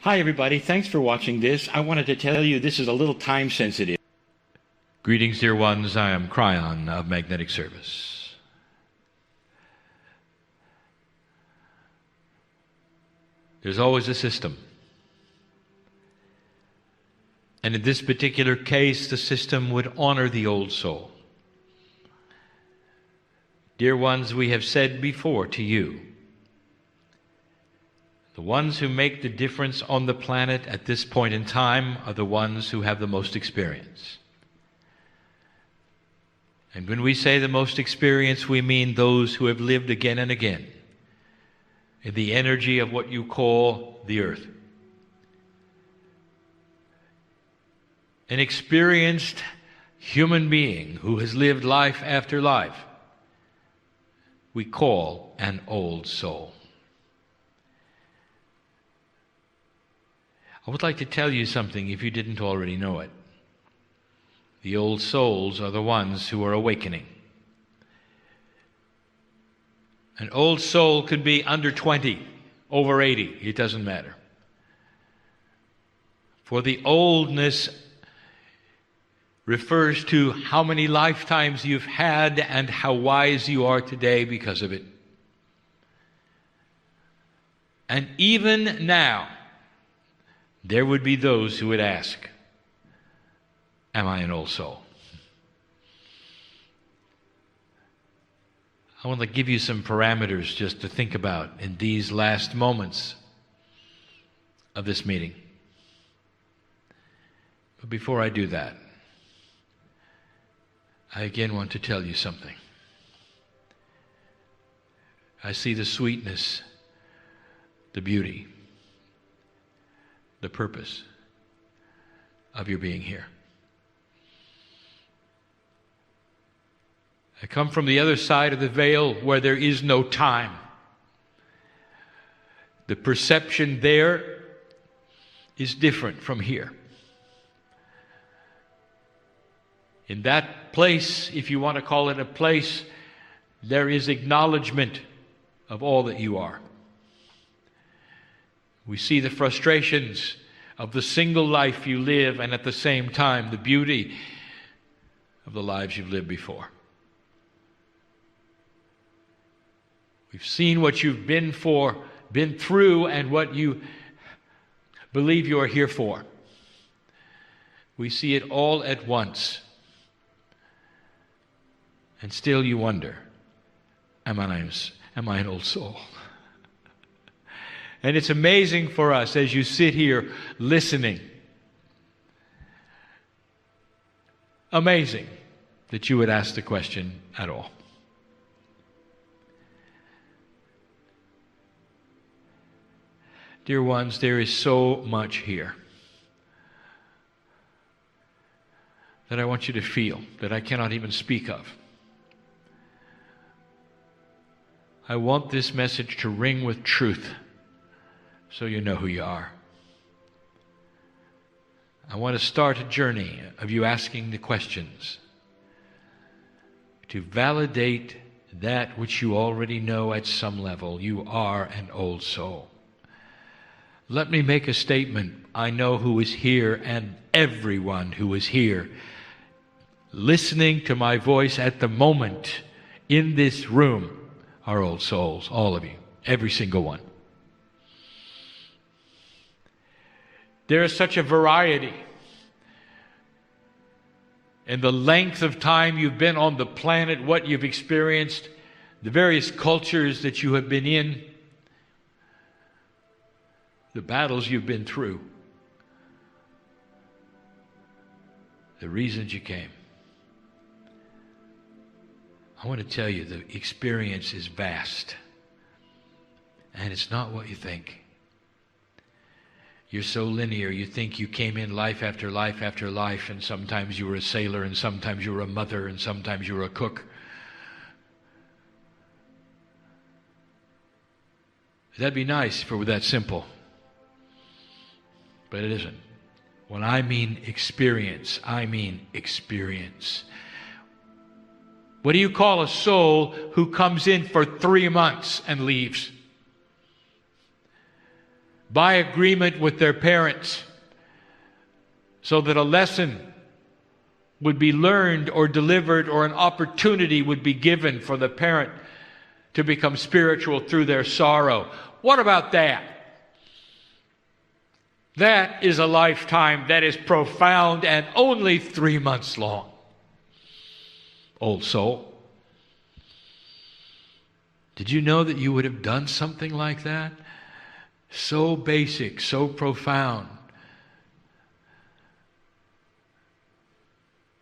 Hi, everybody. Thanks for watching this. I wanted to tell you this is a little time sensitive. Greetings, dear ones. I am Kryon of Magnetic Service. There's always a system. And in this particular case, the system would honor the old soul. Dear ones, we have said before to you, the ones who make the difference on the planet at this point in time are the ones who have the most experience. And when we say the most experience, we mean those who have lived again and again in the energy of what you call the earth. An experienced human being who has lived life after life, we call an old soul. I would like to tell you something if you didn't already know it. The old souls are the ones who are awakening. An old soul could be under 20, over 80, it doesn't matter. For the oldness refers to how many lifetimes you've had and how wise you are today because of it. And even now, there would be those who would ask, am I an old soul? I want to give you some parameters just to think about in these last moments of this meeting. But before I do that, I again want to tell you something. I see the sweetness, the beauty, the purpose of your being here. I come from the other side of the veil where there is no time. The perception there is different from here. In that place, if you want to call it a place, there is acknowledgement of all that you are. We see the frustrations of the single life you live, and at the same time, the beauty of the lives you've lived before. We've seen what you've been through, and what you believe you are here for. We see it all at once. And still you wonder, am I an old soul? And it's amazing for us as you sit here listening. Amazing that you would ask the question at all. Dear ones, there is so much here that I want you to feel, that I cannot even speak of. I want this message to ring with truth, so you know who you are. I want to start a journey of you asking the questions to validate that which you already know at some level. You are an old soul. Let me make a statement. I know who is here, and everyone who is here listening to my voice at the moment in this room are old souls, all of you, every single one. There is such a variety in the length of time you've been on the planet, what you've experienced, the various cultures that you have been in, the battles you've been through, the reasons you came. I want to tell you the experience is vast, and it's not what you think. You're so linear. You think you came in life after life after life, and sometimes you were a sailor, and sometimes you were a mother, and sometimes you were a cook. That'd be nice if it were that simple, but it isn't. When I mean experience, I mean experience. What do you call a soul who comes in for 3 months and leaves? by agreement with their parents, so that a lesson would be learned or delivered, or an opportunity would be given for the parent to become spiritual through their sorrow. What about that? That is a lifetime that is profound and only 3 months long. Old soul, did you know that you would have done something like that? So basic, so profound,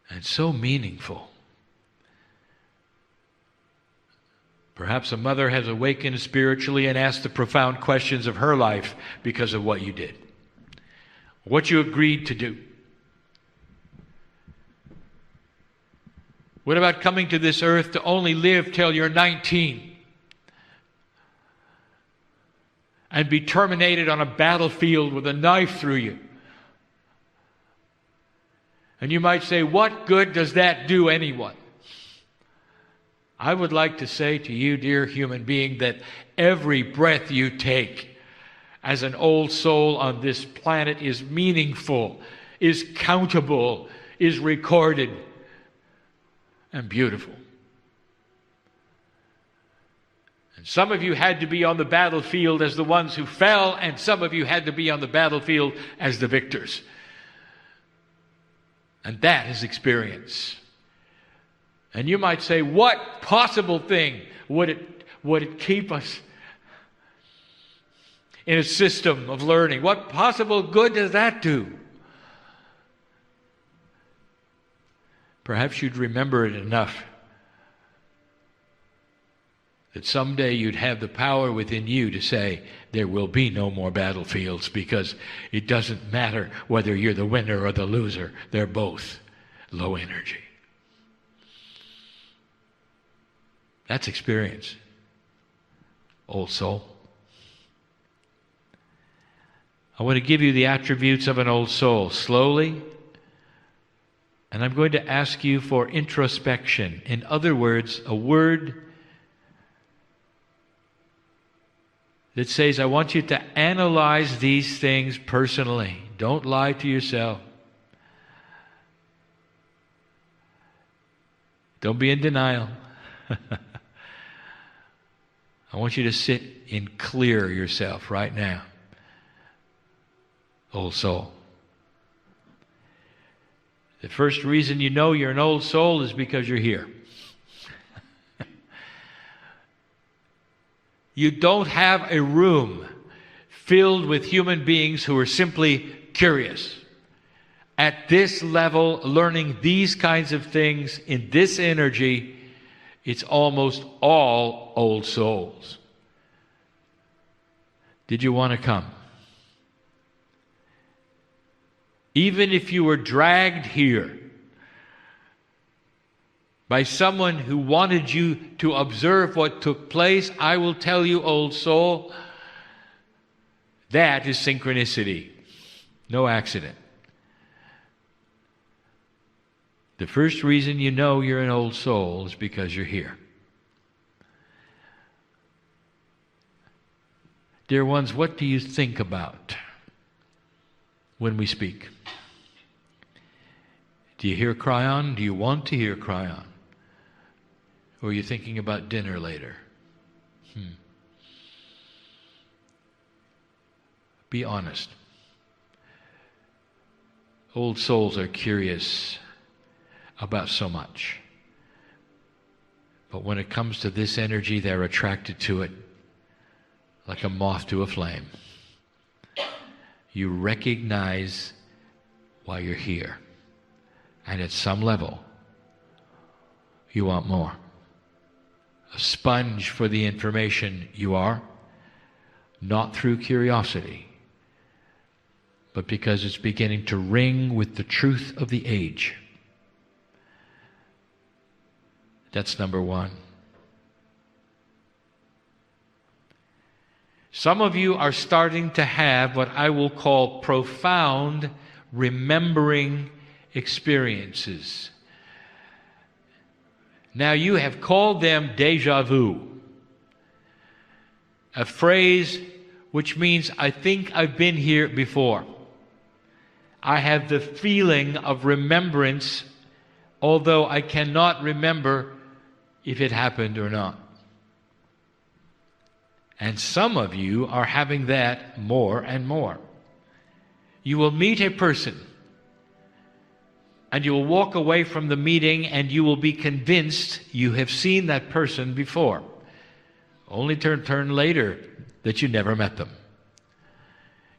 and so meaningful. Perhaps a mother has awakened spiritually and asked the profound questions of her life because of what you did, what you agreed to do. What about coming to this earth to only live till you're 19 and be terminated on a battlefield with a knife through you? And you might say, what good does that do anyone? I would like to say to you, dear human being, that every breath you take as an old soul on this planet is meaningful, is countable, is recorded, and beautiful. And some of you had to be on the battlefield as the ones who fell, and some of you had to be on the battlefield as the victors. And that is experience. And you might say, what possible thing would it keep us in a system of learning? What possible good does that do? Perhaps you'd remember it enough that someday you'd have the power within you to say, there will be no more battlefields, because it doesn't matter whether you're the winner or the loser. They're both low energy. That's experience, old soul. I want to give you the attributes of an old soul slowly, and I'm going to ask you for introspection. In other words, a word that says, I want you to analyze these things personally. Don't lie to yourself. Don't be in denial. I want you to sit and clear yourself right now. Old soul. The first reason you know you're an old soul is because you're here. You don't have a room filled with human beings who are simply curious. At this level, learning these kinds of things in this energy, it's almost all old souls. Did you want to come? Even if you were dragged here by someone who wanted you to observe what took place, I will tell you, old soul, that is synchronicity, no accident. The first reason you know you're an old soul is because you're here. Dear ones, what do you think about when we speak? Do you hear Kryon? Do you want to hear Kryon? Or are you thinking about dinner later? Be honest. Old souls are curious about so much. But when it comes to this energy, they're attracted to it like a moth to a flame. You recognize why you're here. And at some level, you want more. A sponge for the information you are, not through curiosity, but because it's beginning to ring with the truth of the age. That's number one. Some of you are starting to have what I will call profound remembering experiences. Now, you have called them déjà vu, a phrase which means I think I've been here before. I have the feeling of remembrance, although I cannot remember if it happened or not. And some of you are having that more and more. You will meet a person, and you will walk away from the meeting and you will be convinced you have seen that person before, only to turn later that you never met them.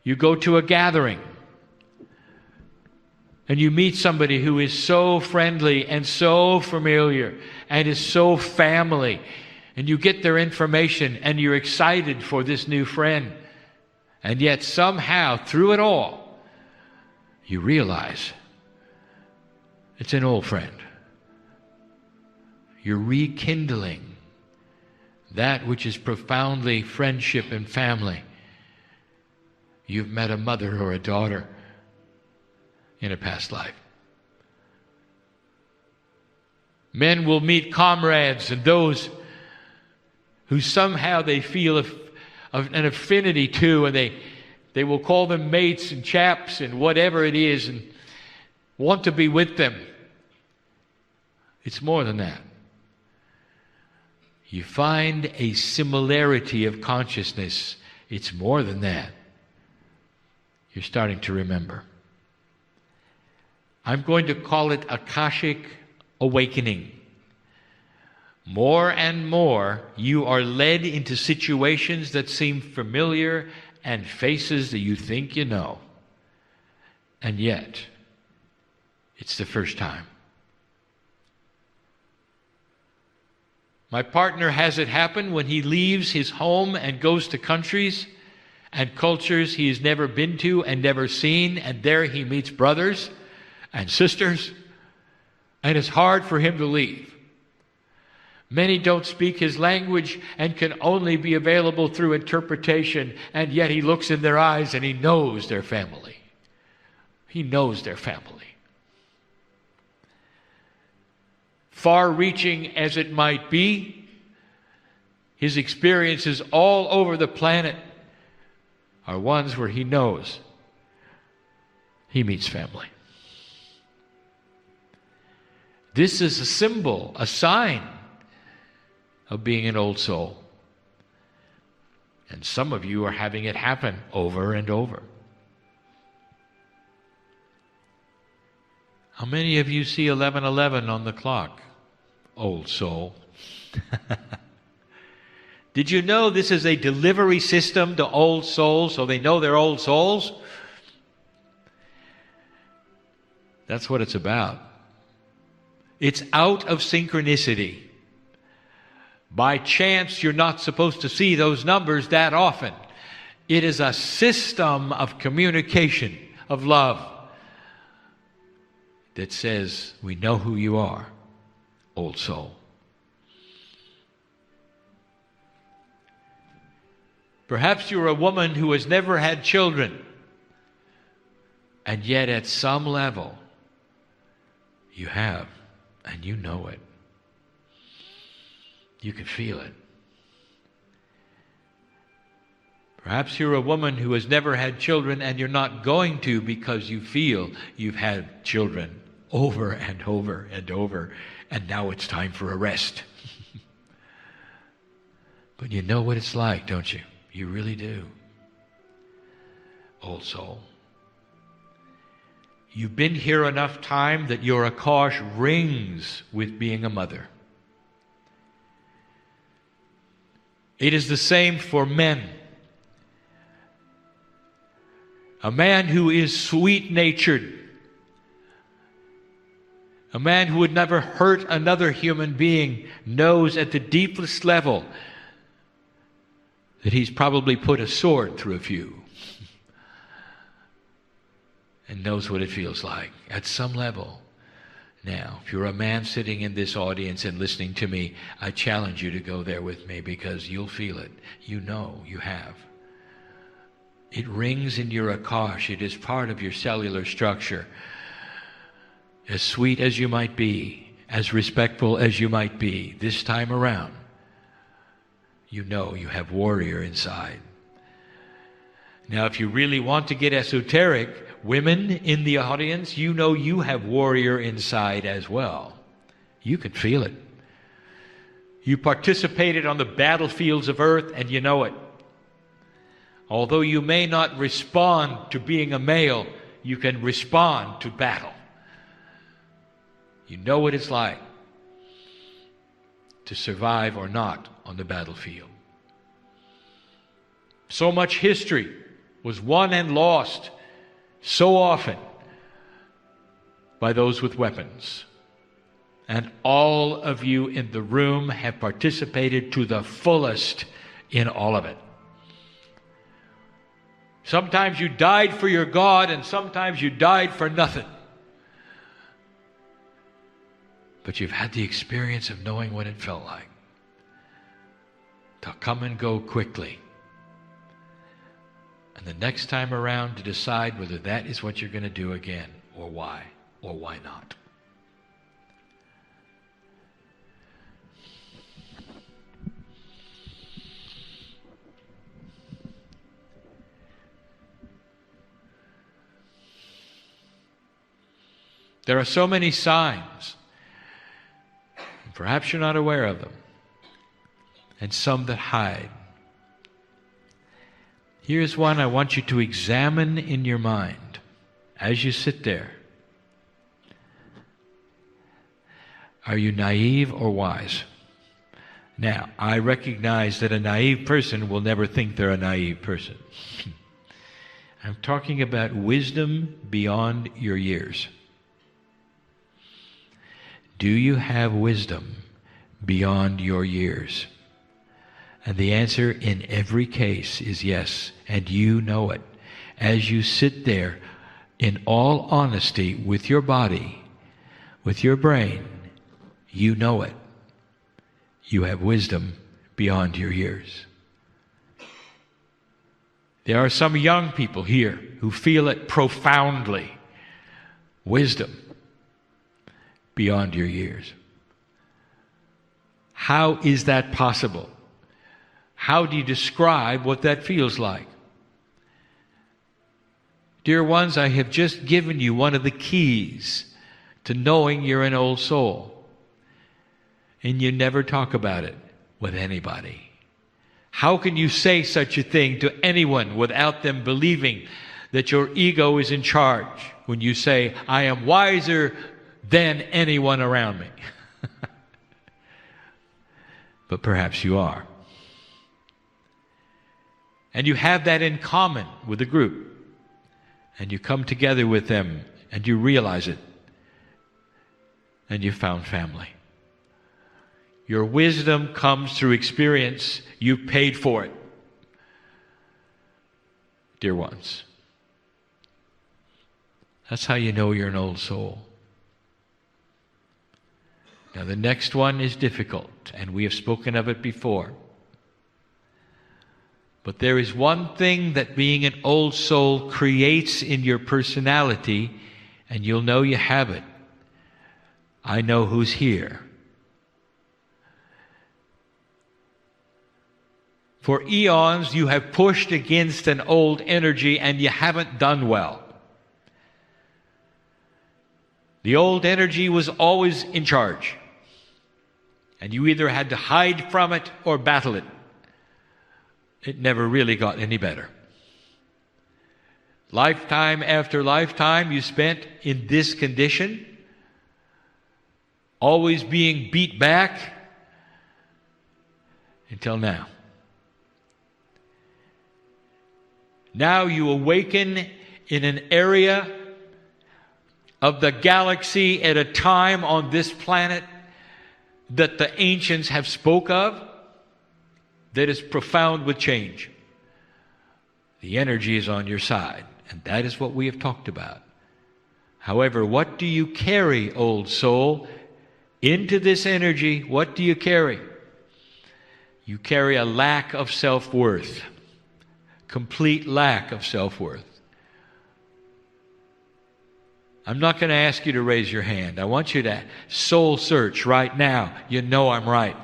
You go to a gathering and you meet somebody who is so friendly and so familiar and is so family, and you get their information and you're excited for this new friend, and yet somehow through it all you realize it's an old friend. You're rekindling that which is profoundly friendship and family. You've met a mother or a daughter in a past life. Men will meet comrades and those who somehow they feel an affinity to, and they will call them mates and chaps and whatever it is, and want to be with them. It's more than that. You find a similarity of consciousness. It's more than that. You're starting to remember. I'm going to call it Akashic awakening. More and more, you are led into situations that seem familiar and faces that you think you know. And yet, it's the first time. My partner has it happen when he leaves his home and goes to countries and cultures he has never been to and never seen, and there he meets brothers and sisters, and it's hard for him to leave. Many don't speak his language and can only be available through interpretation, and yet he looks in their eyes and he knows their family. He knows their family. Far-reaching as it might be, his experiences all over the planet are ones where he knows he meets family. This is a symbol, a sign of being an old soul. And some of you are having it happen over and over. How many of you see 11:11 on the clock? Old soul. Did you know this is a delivery system to old souls so they know they're old souls? That's what it's about. It's out of synchronicity. By chance, you're not supposed to see those numbers that often. It is a system of communication, of love, that says, we know who you are, old soul. Perhaps you're a woman who has never had children, and yet at some level, you have, and you know it. You can feel it. Perhaps you're a woman who has never had children and you're not going to because you feel you've had children over and over and over, and now it's time for a rest. But you know what it's like, don't you? You really do. Old soul. You've been here enough time that your Akash rings with being a mother. It is the same for men. A man who is sweet-natured, a man who would never hurt another human being, knows at the deepest level that he's probably put a sword through a few and knows what it feels like at some level. Now, if you're a man sitting in this audience and listening to me, I challenge you to go there with me, because you'll feel it. You know you have. It rings in your Akash. It is part of your cellular structure. As sweet as you might be, as respectful as you might be, this time around, you know you have warrior inside. Now, if you really want to get esoteric, women in the audience, you know you have warrior inside as well. You can feel it. You participated on the battlefields of earth and you know it. Although you may not respond to being a male, you can respond to battle. You know what it's like to survive or not on the battlefield. So much history was won and lost so often by those with weapons. And all of you in the room have participated to the fullest in all of it. Sometimes you died for your God, and sometimes you died for nothing. But you've had the experience of knowing what it felt like to come and go quickly. And the next time around to decide whether that is what you're going to do again, or why not. There are so many signs. Perhaps you're not aware of them. And some that hide. Here's one I want you to examine in your mind as you sit there. Are you naive or wise? Now, I recognize that a naive person will never think they're a naive person. I'm talking about wisdom beyond your years. Do you have wisdom beyond your years? And the answer in every case is yes, and you know it. As you sit there, in all honesty, with your body, with your brain, you know it. You have wisdom beyond your years. There are some young people here who feel it profoundly. Wisdom beyond your years. How is that possible? How do you describe what that feels like? Dear ones, I have just given you one of the keys to knowing you're an old soul. And you never talk about it with anybody. How can you say such a thing to anyone without them believing that your ego is in charge when you say, I am wiser than anyone around me? But perhaps you are. And you have that in common with a group. And you come together with them and you realize it. And you found family. Your wisdom comes through experience. You paid for it. Dear ones. That's how you know you're an old soul. Now the next one is difficult, and we have spoken of it before. But there is one thing that being an old soul creates in your personality, and you'll know you have it. I know who's here. For eons you have pushed against an old energy and you haven't done well. The old energy was always in charge. And you either had to hide from it or battle it. It never really got any better. Lifetime after lifetime you spent in this condition, always being beat back, until now. Now you awaken in an area of the galaxy at a time on this planet that the ancients have spoke of that is profound with change. The energy is on your side, and that is what we have talked about. However, what do you carry, old soul? Into this energy, what do you carry? You carry a lack of self-worth. Complete lack of self-worth. I'm not going to ask you to raise your hand. I want you to soul search right now. You know I'm right.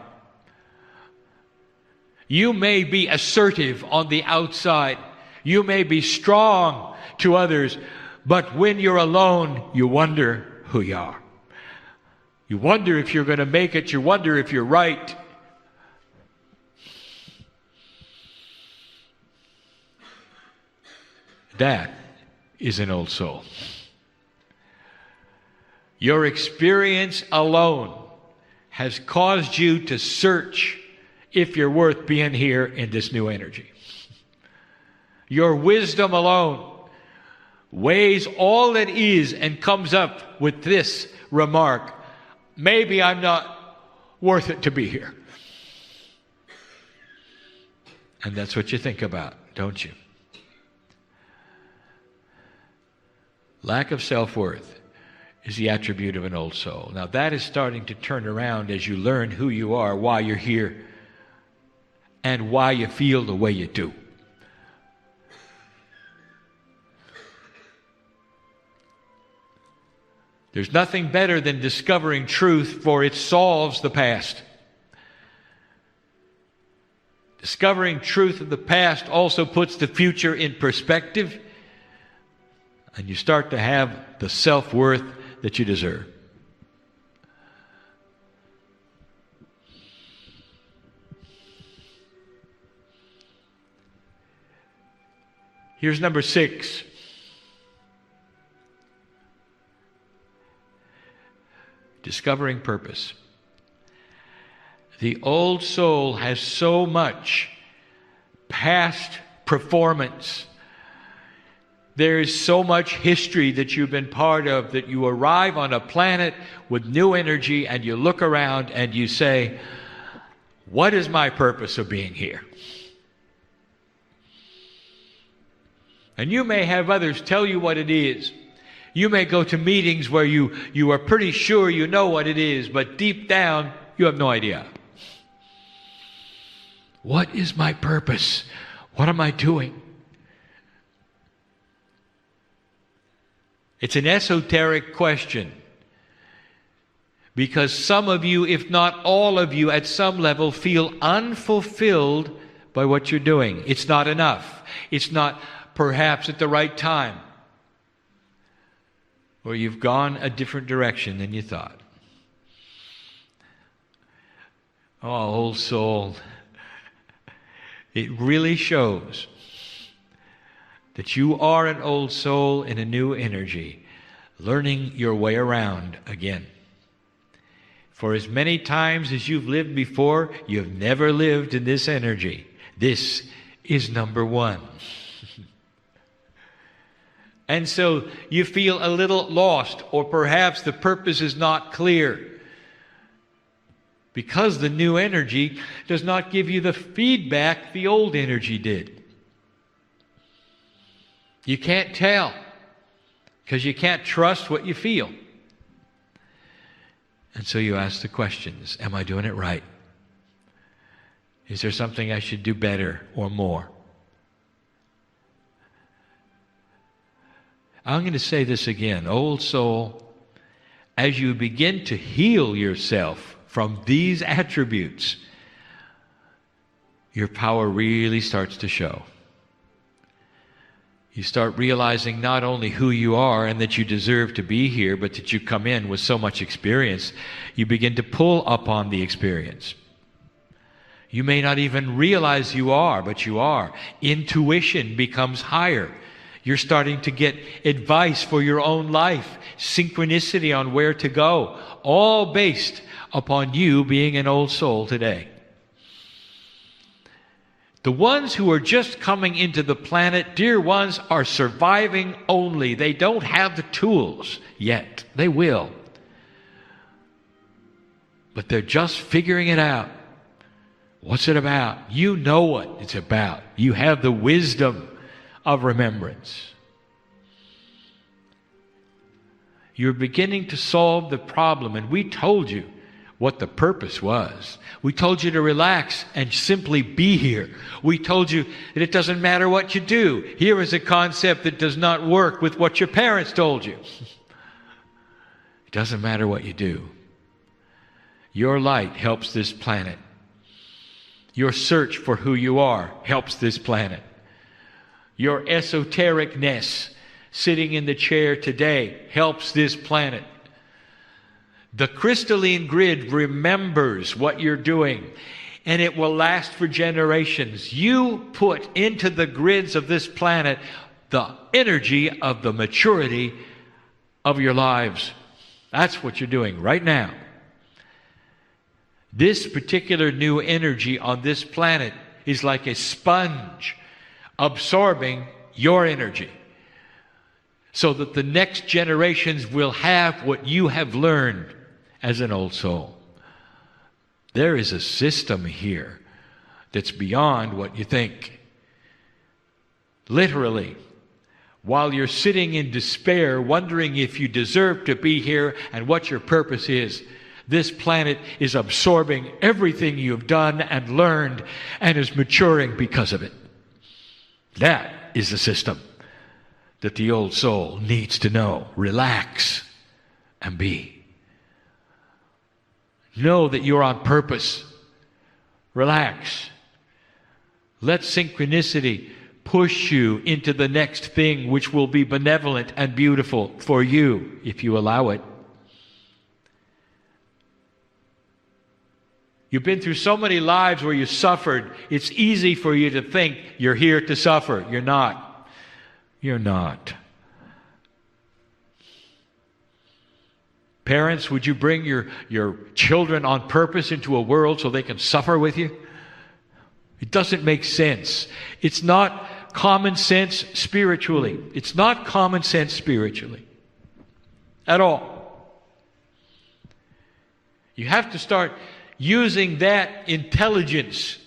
You may be assertive on the outside. You may be strong to others, but when you're alone, you wonder who you are. You wonder if you're going to make it. You wonder if you're right. That is an old soul. Your experience alone has caused you to search if you're worth being here in this new energy. Your wisdom alone weighs all that is and comes up with this remark: maybe I'm not worth it to be here. And that's what you think about, don't you? Lack of self-worth is the attribute of an old soul. Now that is starting to turn around as you learn who you are, why you're here, and why you feel the way you do. There's nothing better than discovering truth, for it solves the past. Discovering truth of the past also puts the future in perspective, and you start to have the self-worth that you deserve. Here's number 6. Discovering purpose. The old soul has so much past performance. There is so much history that you've been part of that you arrive on a planet with new energy and you look around and you say, what is my purpose of being here? And you may have others tell you what it is. You may go to meetings where you are pretty sure you know what it is, but deep down, you have no idea. What is my purpose? What am I doing? It's an esoteric question, because some of you, if not all of you, at some level feel unfulfilled by what you're doing. It's not enough. It's not perhaps at the right time. Or you've gone a different direction than you thought. Oh, old soul, it really shows that you are an old soul in a new energy, learning your way around again. For as many times as you've lived before, you've never lived in this energy. This is number 1. And so you feel a little lost, or perhaps the purpose is not clear, because the new energy does not give you the feedback the old energy did. You can't tell, because you can't trust what you feel. And so you ask the questions: am I doing it right? Is there something I should do better or more? I'm going to say this again. Old soul, as you begin to heal yourself from these attributes, your power really starts to show. You start realizing not only who you are and that you deserve to be here, but that you come in with so much experience. You begin to pull upon the experience. You may not even realize you are, but you are. Intuition becomes higher. You're starting to get advice for your own life, synchronicity on where to go, all based upon you being an old soul today. The ones who are just coming into the planet, dear ones, are surviving only. They don't have the tools yet. They will. But they're just figuring it out. What's it about? You know what it's about. You have the wisdom of remembrance. You're beginning to solve the problem, and we told you what the purpose was. We told you to relax and simply be here. We told you that it doesn't matter what you do. Here is a concept that does not work with what your parents told you. It doesn't matter what you do. Your light helps this planet. Your search for who you are helps this planet. Your esotericness sitting in the chair today helps this planet. The crystalline grid remembers what you're doing, and it will last for generations. You put into the grids of this planet the energy of the maturity of your lives. That's what you're doing right now. This particular new energy on this planet is like a sponge absorbing your energy, so that the next generations will have what you have learned as an old soul. There is a system here that's beyond what you think. Literally, while you're sitting in despair, wondering if you deserve to be here and what your purpose is, this planet is absorbing everything you've done and learned and is maturing because of it. That is the system that the old soul needs to know. Relax and be. Know that you're on purpose. Relax. Let synchronicity push you into the next thing, which will be benevolent and beautiful for you if you allow it. You've been through so many lives where you suffered. It's easy for you to think you're here to suffer. You're not. You're not. Parents, would you bring your children on purpose into a world so they can suffer with you? It doesn't make sense. It's not common sense spiritually. It's not common sense spiritually at all. You have to start using that intelligence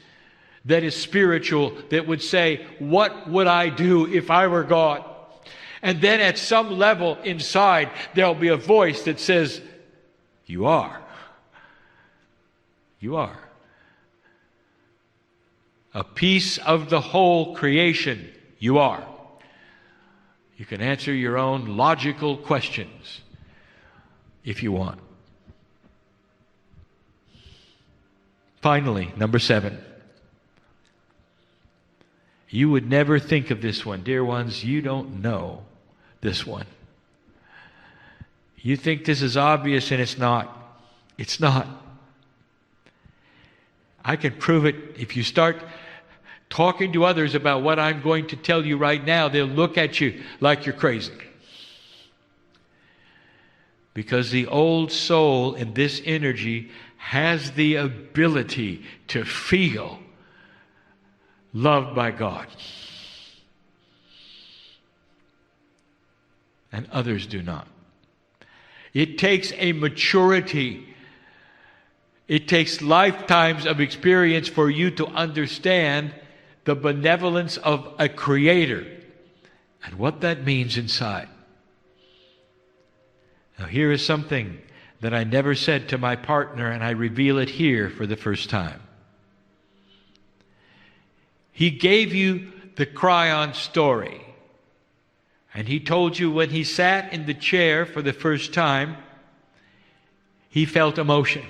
that is spiritual, that would say, what would I do if I were God? And then at some level inside, there'll be a voice that says, you are. You are. A piece of the whole creation, you are. You can answer your own logical questions if you want. Finally, number 7. You would never think of this one. Dear ones, you don't know this one. You think this is obvious, and it's not. It's not. I can prove it. If you start talking to others about what I'm going to tell you right now, they'll look at you like you're crazy. Because the old soul in this energy has the ability to feel loved by God. And others do not. It takes a maturity. It takes lifetimes of experience for you to understand the benevolence of a creator and what that means inside. Now, here is something that I never said to my partner, and I reveal it here for the first time. He gave you the Kryon story. And he told you when he sat in the chair for the first time, he felt emotion.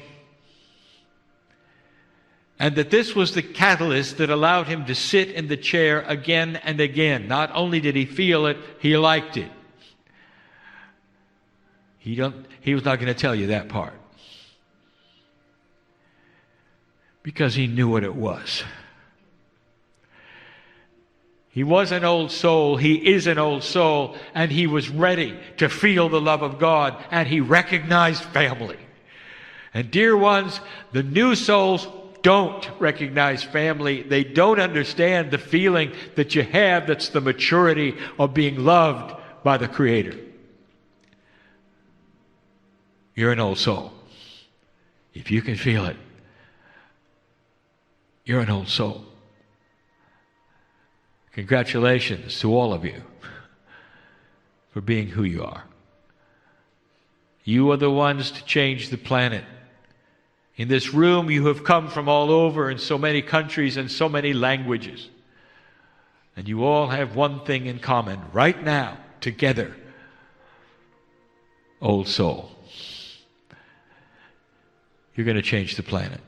And that this was the catalyst that allowed him to sit in the chair again and again. Not only did he feel it, he liked it. He was not going to tell you that part. Because he knew what it was. He was an old soul, he is an old soul, and he was ready to feel the love of God, and he recognized family. And dear ones, the new souls don't recognize family. They don't understand the feeling that you have that's the maturity of being loved by the Creator. You're an old soul. If you can feel it, you're an old soul. Congratulations to all of you for being who you are. You are the ones to change the planet. In this room, you have come from all over in so many countries and so many languages. And you all have one thing in common right now, together. Old soul. You're going to change the planet.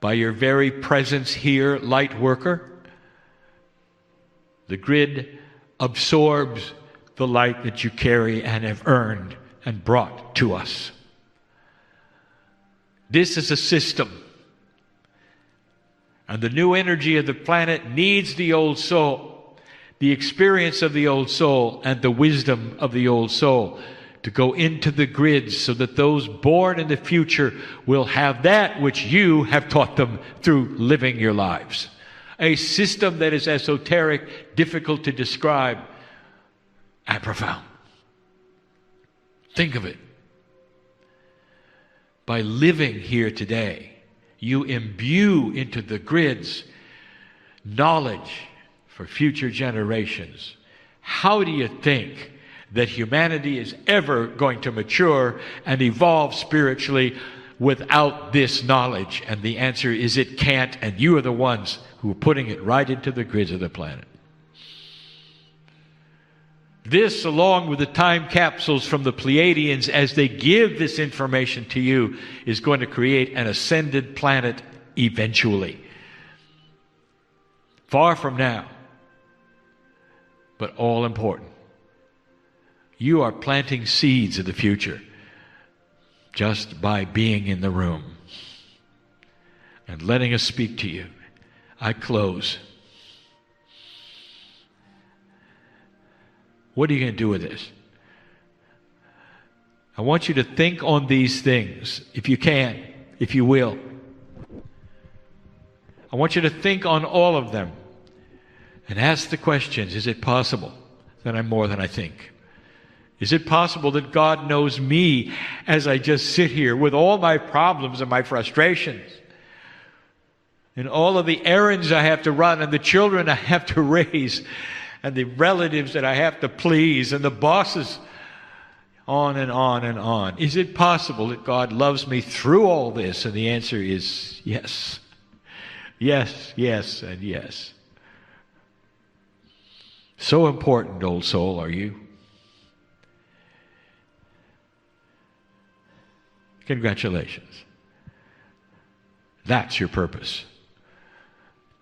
By your very presence here, light worker, The grid absorbs the light that you carry and have earned and brought to us. This is a system. And the new energy of the planet needs the old soul, the experience of the old soul, and the wisdom of the old soul to go into the grids so that those born in the future will have that which you have taught them through living your lives. A system that is esoteric, difficult to describe, and profound. Think of it. By living here today, you imbue into the grids knowledge for future generations. How do you think that humanity is ever going to mature and evolve spiritually without this knowledge? And the answer is it can't, and you are the ones who are putting it right into the grids of the planet. This, along with the time capsules from the Pleiadians, as they give this information to you, is going to create an ascended planet eventually. Far from now, but all important. You are planting seeds of the future just by being in the room and letting us speak to you. I close. What are you going to do with this? I want you to think on these things, if you can, if you will. I want you to think on all of them and ask the questions. Is it possible that I'm more than I think? Is it possible that God knows me as I just sit here with all my problems and my frustrations and all of the errands I have to run and the children I have to raise and the relatives that I have to please, and the bosses, on and on and on. Is it possible that God loves me through all this? And the answer is yes. Yes, yes, and yes. So important, old soul, are you? Congratulations. That's your purpose.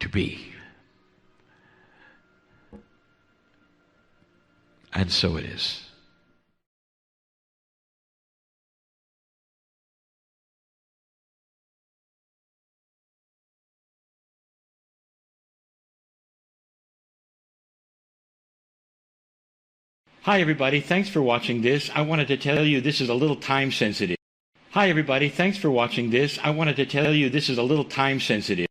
To be. And so it is. Hi everybody, thanks for watching this. I wanted to tell you this is a little time sensitive. Hi everybody, thanks for watching this. I wanted to tell you this is a little time sensitive.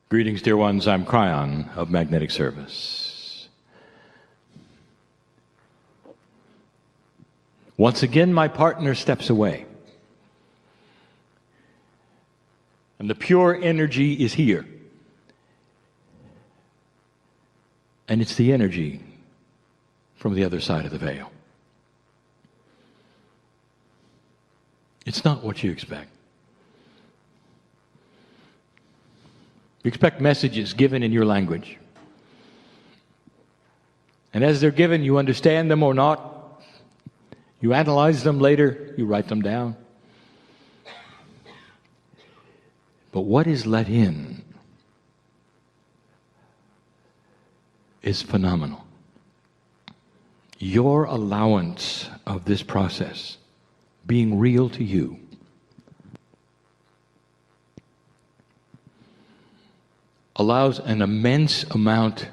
Greetings, dear ones. I'm Kryon of Magnetic Service. Once again, my partner steps away. And the pure energy is here. And it's the energy from the other side of the veil. It's not what you expect. You expect messages given in your language. And as they're given, you understand them or not. You analyze them later, you write them down. But what is let in is phenomenal. Your allowance of this process being real to you allows an immense amount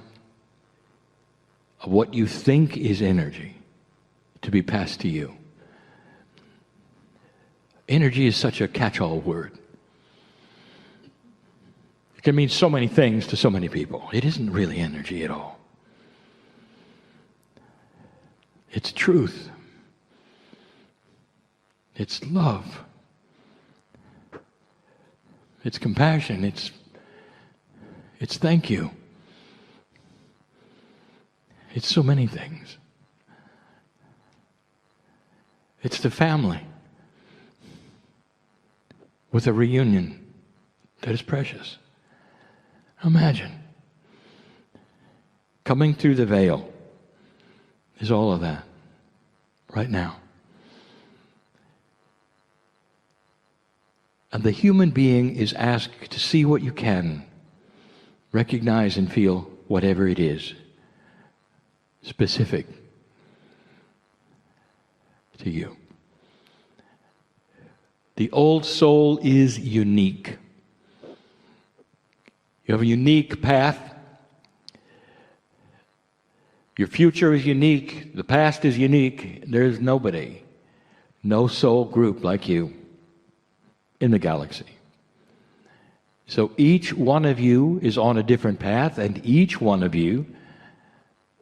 of what you think is energy to be passed to you. Energy is such a catch-all word. It can mean so many things to so many people. It isn't really energy at all. It's truth. It's love. It's compassion. It's thank you. It's so many things. It's the family with a reunion that is precious. Imagine. Coming through the veil is all of that right now. And the human being is asked to see what you can, recognize and feel whatever it is specific to you. The old soul is unique. You have a unique path. Your future is unique. The past is unique. There's nobody, no soul group like you in the galaxy. So each one of you is on a different path, and each one of you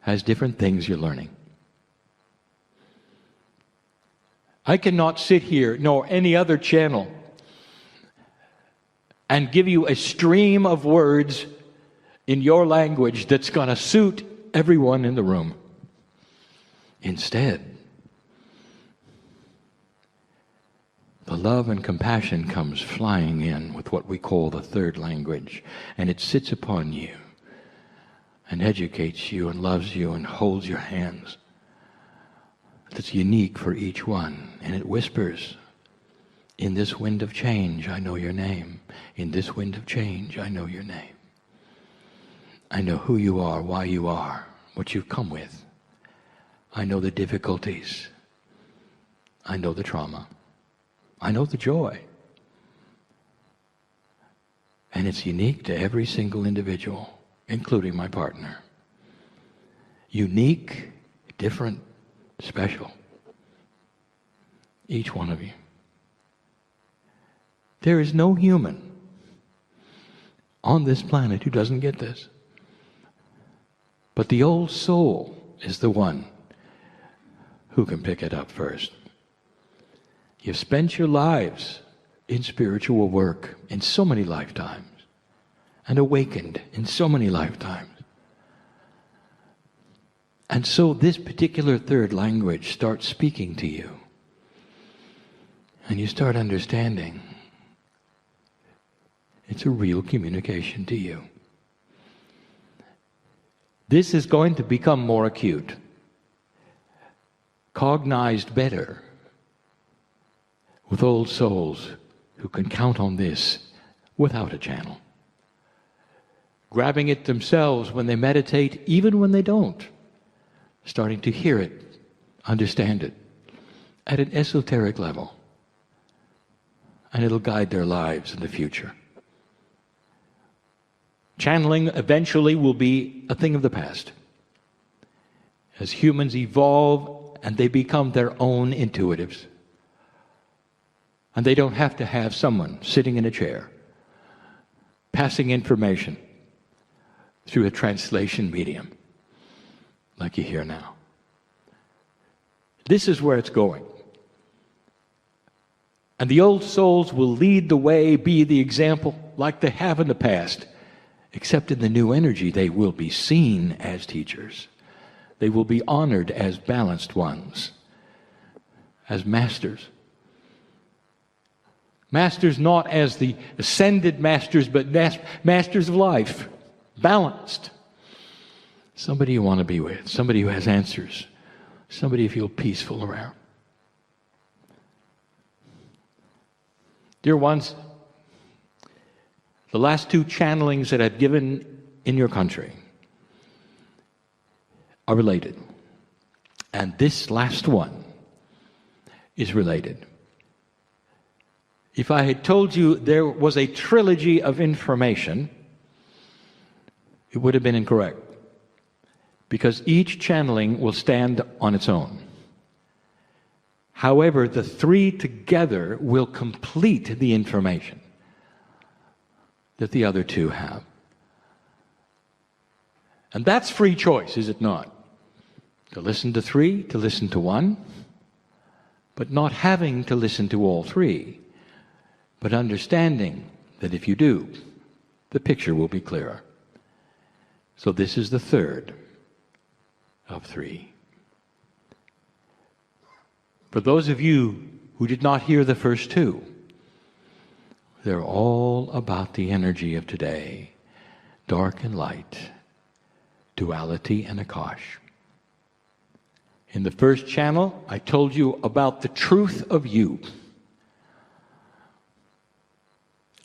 has different things you're learning. I cannot sit here, nor any other channel, and give you a stream of words in your language that's going to suit everyone in the room. Instead, the love and compassion comes flying in with what we call the third language, and it sits upon you and educates you and loves you and holds your hands. That's unique for each one, and it whispers, in this wind of change, I know your name. In this wind of change, I know your name. I know who you are, why you are, what you've come with. I know the difficulties. I know the trauma. I know the joy. And it's unique to every single individual, including my partner. Unique, different, special. Each one of you. There is no human on this planet who doesn't get this. But the old soul is the one who can pick it up first. You've spent your lives in spiritual work in so many lifetimes and awakened in so many lifetimes. And so this particular third language starts speaking to you. And you start understanding it's a real communication to you. This is going to become more acute, cognized better with old souls who can count on this without a channel. Grabbing it themselves when they meditate, even when they don't. Starting to hear it, understand it, at an esoteric level. And it'll guide their lives in the future. Channeling eventually will be a thing of the past. As humans evolve and they become their own intuitives. And they don't have to have someone sitting in a chair, passing information through a translation medium, like you hear now. This is where it's going. And the old souls will lead the way, be the example, like they have in the past. Except in the new energy, they will be seen as teachers. They will be honored as balanced ones, as masters. Masters not as the ascended masters, but masters of life, balanced. Somebody you want to be with, somebody who has answers, somebody you feel peaceful around. Dear ones, the last two channelings that I've given in your country are related. And this last one is related. If I had told you there was a trilogy of information, it would have been incorrect. Because each channeling will stand on its own. However, the three together will complete the information that the other two have. And that's free choice, is it not? To listen to three, to listen to one, but not having to listen to all three, but understanding that if you do, the picture will be clearer. So this is the third of three. For those of you who did not hear the first two, they're all about the energy of today, dark and light, duality and Akash. In the first channel, I told you about the truth of you.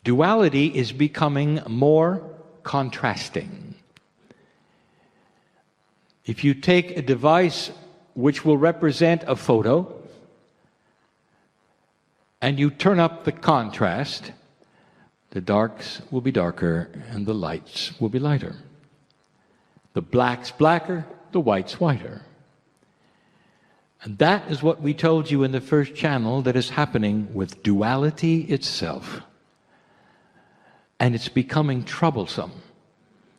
Duality is becoming more contrasting. If you take a device which will represent a photo, and you turn up the contrast, the darks will be darker and the lights will be lighter. The black's blacker, the white's whiter. And that is what we told you in the first channel that is happening with duality itself. And it's becoming troublesome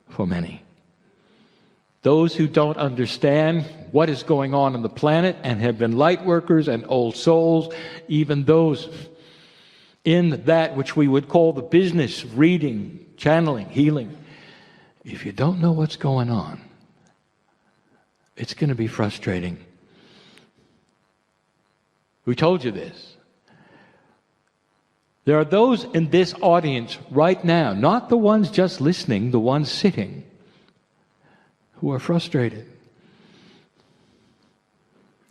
for many. Those who don't understand what is going on the planet and have been light workers and old souls, even those in that which we would call the business, reading, channeling, healing, if you don't know what's going on, it's going to be frustrating. We told you this. There are those in this audience right now, not the ones just listening, the ones sitting, who are frustrated,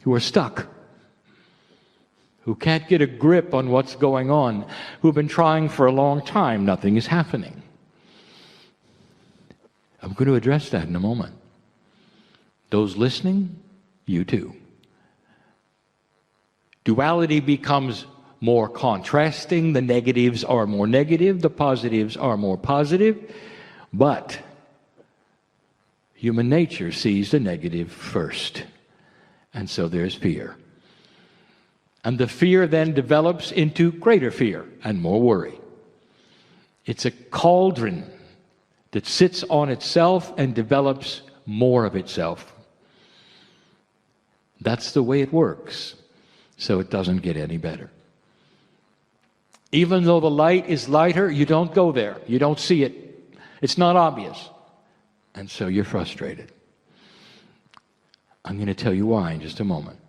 who are stuck, who can't get a grip on what's going on, who have been trying for a long time. Nothing is happening. I'm going to address that in a moment. Those listening, you too. Duality becomes more contrasting. The negatives are more negative. The positives are more positive. But human nature sees the negative first. And so there's fear. And the fear then develops into greater fear and more worry. It's a cauldron that sits on itself and develops more of itself. That's the way it works. So it doesn't get any better. Even though the light is lighter, you don't go there. You don't see it. It's not obvious. And so you're frustrated. I'm going to tell you why in just a moment.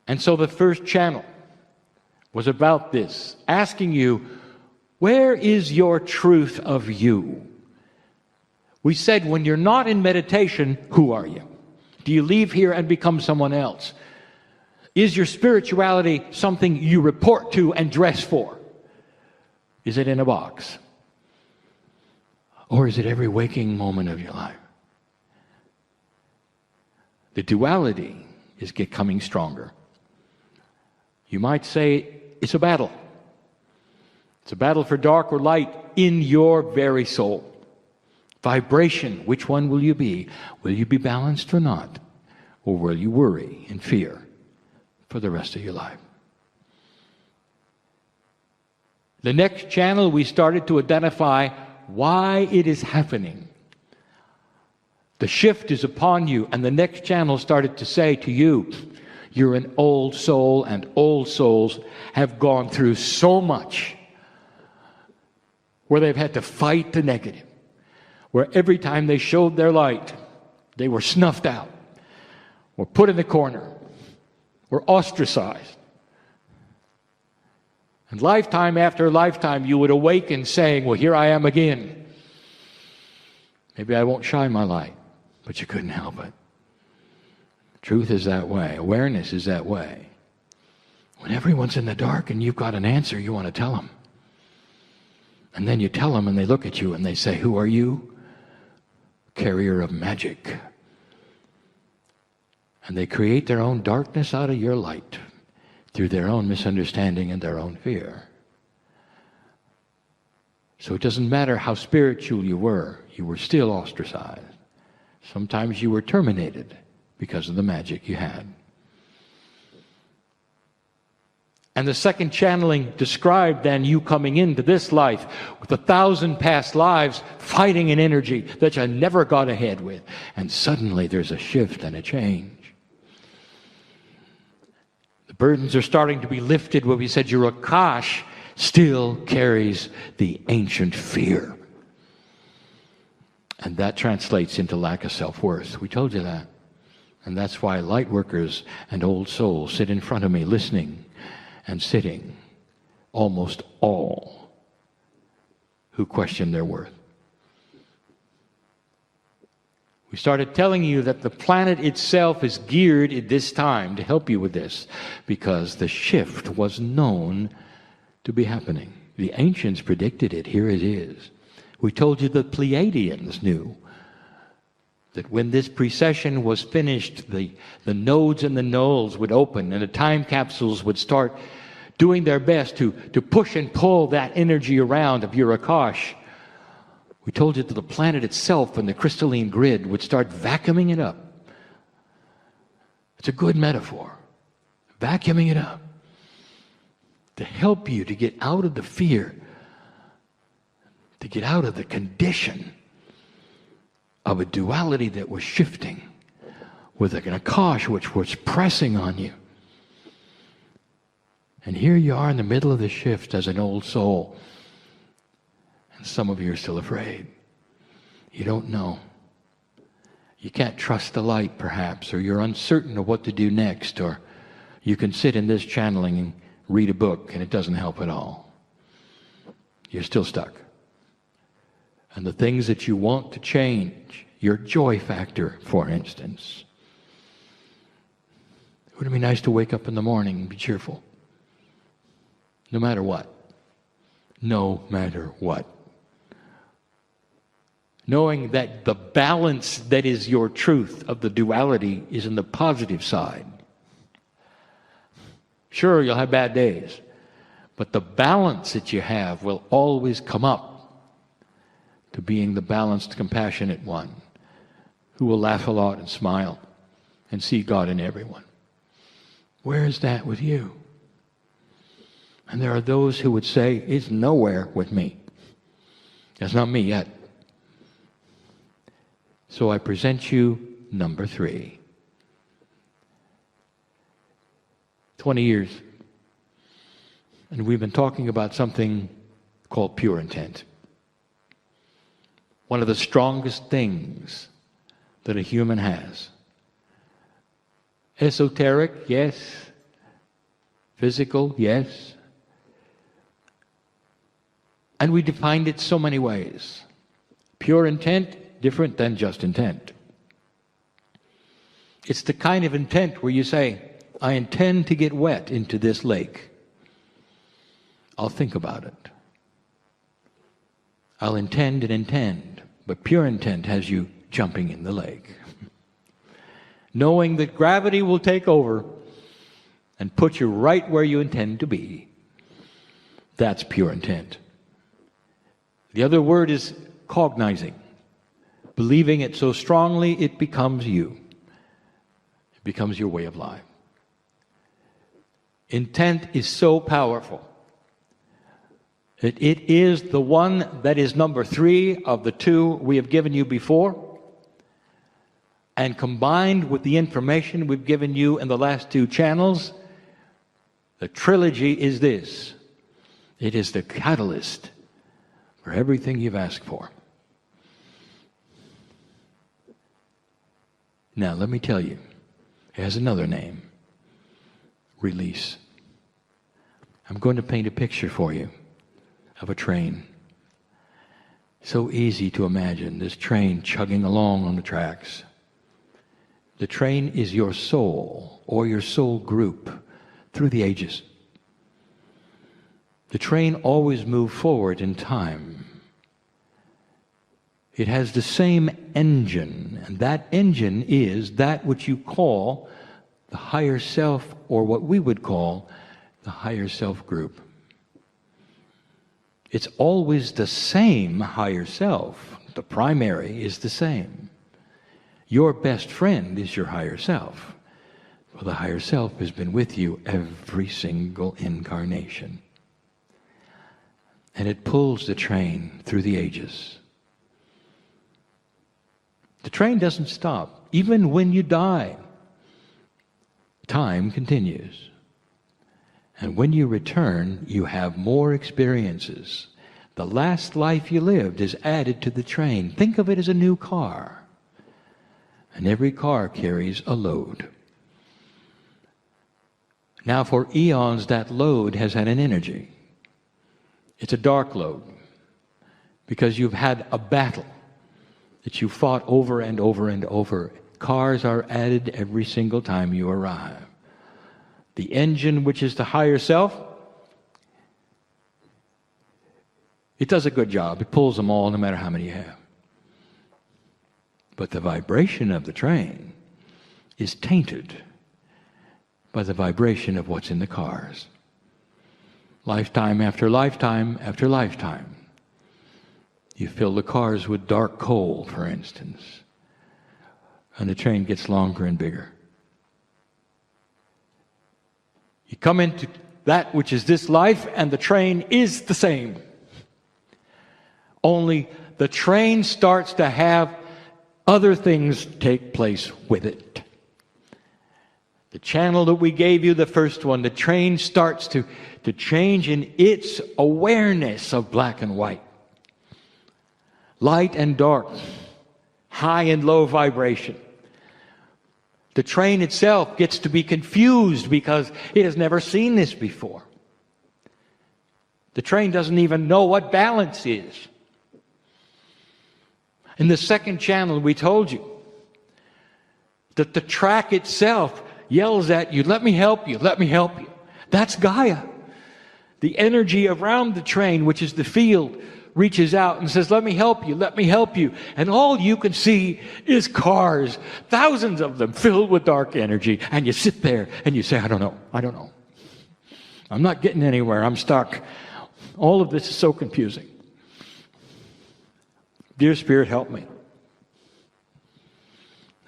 And so the first channel was about this, asking you, where is your truth of you? We said, when you're not in meditation, who are you? Do you leave here and become someone else? Is your spirituality something you report to and dress for? Is it in a box? Or is it every waking moment of your life? The duality is becoming stronger. You might say it's a battle. It's a battle for dark or light in your very soul. Vibration, which one will you be? Will you be balanced or not? Or will you worry and fear for the rest of your life? The next channel, we started to identify why it is happening. The shift is upon you, and the next channel started to say to you, you're an old soul, and old souls have gone through so much where they've had to fight the negative, where every time they showed their light, they were snuffed out, or put in the corner, or ostracized. And lifetime after lifetime, you would awaken saying, well, here I am again. Maybe I won't shine my light, but you couldn't help it. Truth is that way. Awareness is that way. When everyone's in the dark and you've got an answer, you want to tell them. And then you tell them and they look at you and they say, who are you? Carrier of magic. And they create their own darkness out of your light through their own misunderstanding and their own fear. So it doesn't matter how spiritual you were still ostracized. Sometimes you were terminated because of the magic you had. And the second channeling described then you coming into this life with 1,000 past lives fighting an energy that you never got ahead with. And suddenly there's a shift and a change. The burdens are starting to be lifted where we said your Akash still carries the ancient fear. And that translates into lack of self-worth. We told you that. And that's why light workers and old souls sit in front of me listening and sitting, almost all who question their worth. We started telling you that the planet itself is geared at this time to help you with this because the shift was known to be happening. The ancients predicted it. Here it is. We told you the Pleiadians knew that when this precession was finished, the nodes and the nulls would open and the time capsules would start doing their best to push and pull that energy around of your Akash. We told you that the planet itself and the crystalline grid would start vacuuming it up. It's a good metaphor. Vacuuming it up to help you to get out of the fear, to get out of the condition of a duality that was shifting with an Akash which was pressing on you. And here you are in the middle of the shift as an old soul. And some of you are still afraid. You don't know. You can't trust the light, perhaps, or you're uncertain of what to do next, or you can sit in this channeling and read a book and it doesn't help at all. You're still stuck. And the things that you want to change, your joy factor, for instance. Would it be nice to wake up in the morning and be cheerful? No matter what. No matter what. Knowing that the balance that is your truth of the duality is in the positive side. Sure, you'll have bad days, but the balance that you have will always come up to being the balanced, compassionate one who will laugh a lot and smile and see God in everyone. Where is that with you? And there are those who would say, it's nowhere with me. That's not me yet. So I present you number 3. 20 years. And we've been talking about something called pure intent. One of the strongest things that a human has. Esoteric, yes. Physical, yes. And we defined it so many ways. Pure intent, different than just intent. It's the kind of intent where you say, I intend to get wet into this lake. I'll think about it. I'll intend and intend. But pure intent has you jumping in the lake. Knowing that gravity will take over and put you right where you intend to be. That's pure intent. The other word is cognizing. Believing it so strongly it becomes you. It becomes your way of life. Intent is so powerful that it is the one that is number 3 of the 2 we have given you before. And combined with the information we've given you in the last 2 channels, the trilogy is this. It is the catalyst for everything you've asked for. Now, let me tell you, it has another name. Release. I'm going to paint a picture for you of a train. So easy to imagine this train chugging along on the tracks. The train is your soul or your soul group through the ages. The train always moves forward in time. It has the same engine, and that engine is that which you call the higher self, or what we would call the higher self group. It's always the same higher self. The primary is the same. Your best friend is your higher self. Well, the higher self has been with you every single incarnation. And it pulls the train through the ages. The train doesn't stop. Even when you die, time continues. And when you return, you have more experiences. The last life you lived is added to the train. Think of it as a new car. And every car carries a load. Now for eons, that load has had an energy. It's a dark load. Because you've had a battle that you fought over and over and over. Cars are added every single time you arrive. The engine, which is the higher self, it does a good job. It pulls them all, no matter how many you have. But the vibration of the train is tainted by the vibration of what's in the cars. Lifetime after lifetime after lifetime. You fill the cars with dark coal, for instance, and the train gets longer and bigger. You come into that which is this life, and the train is the same. Only the train starts to have other things take place with it. The channel that we gave you, the first one, the train starts to change in its awareness of black and white. Light and dark, high and low vibration. The train itself gets to be confused because it has never seen this before. The train doesn't even know what balance is. In the second channel, we told you that the track itself yells at you, let me help you, let me help you. That's Gaia. The energy around the train, which is the field, reaches out and says, let me help you, let me help you. And all you can see is cars, thousands of them filled with dark energy. And you sit there and you say, I don't know. I'm not getting anywhere, I'm stuck. All of this is so confusing. Dear Spirit, help me.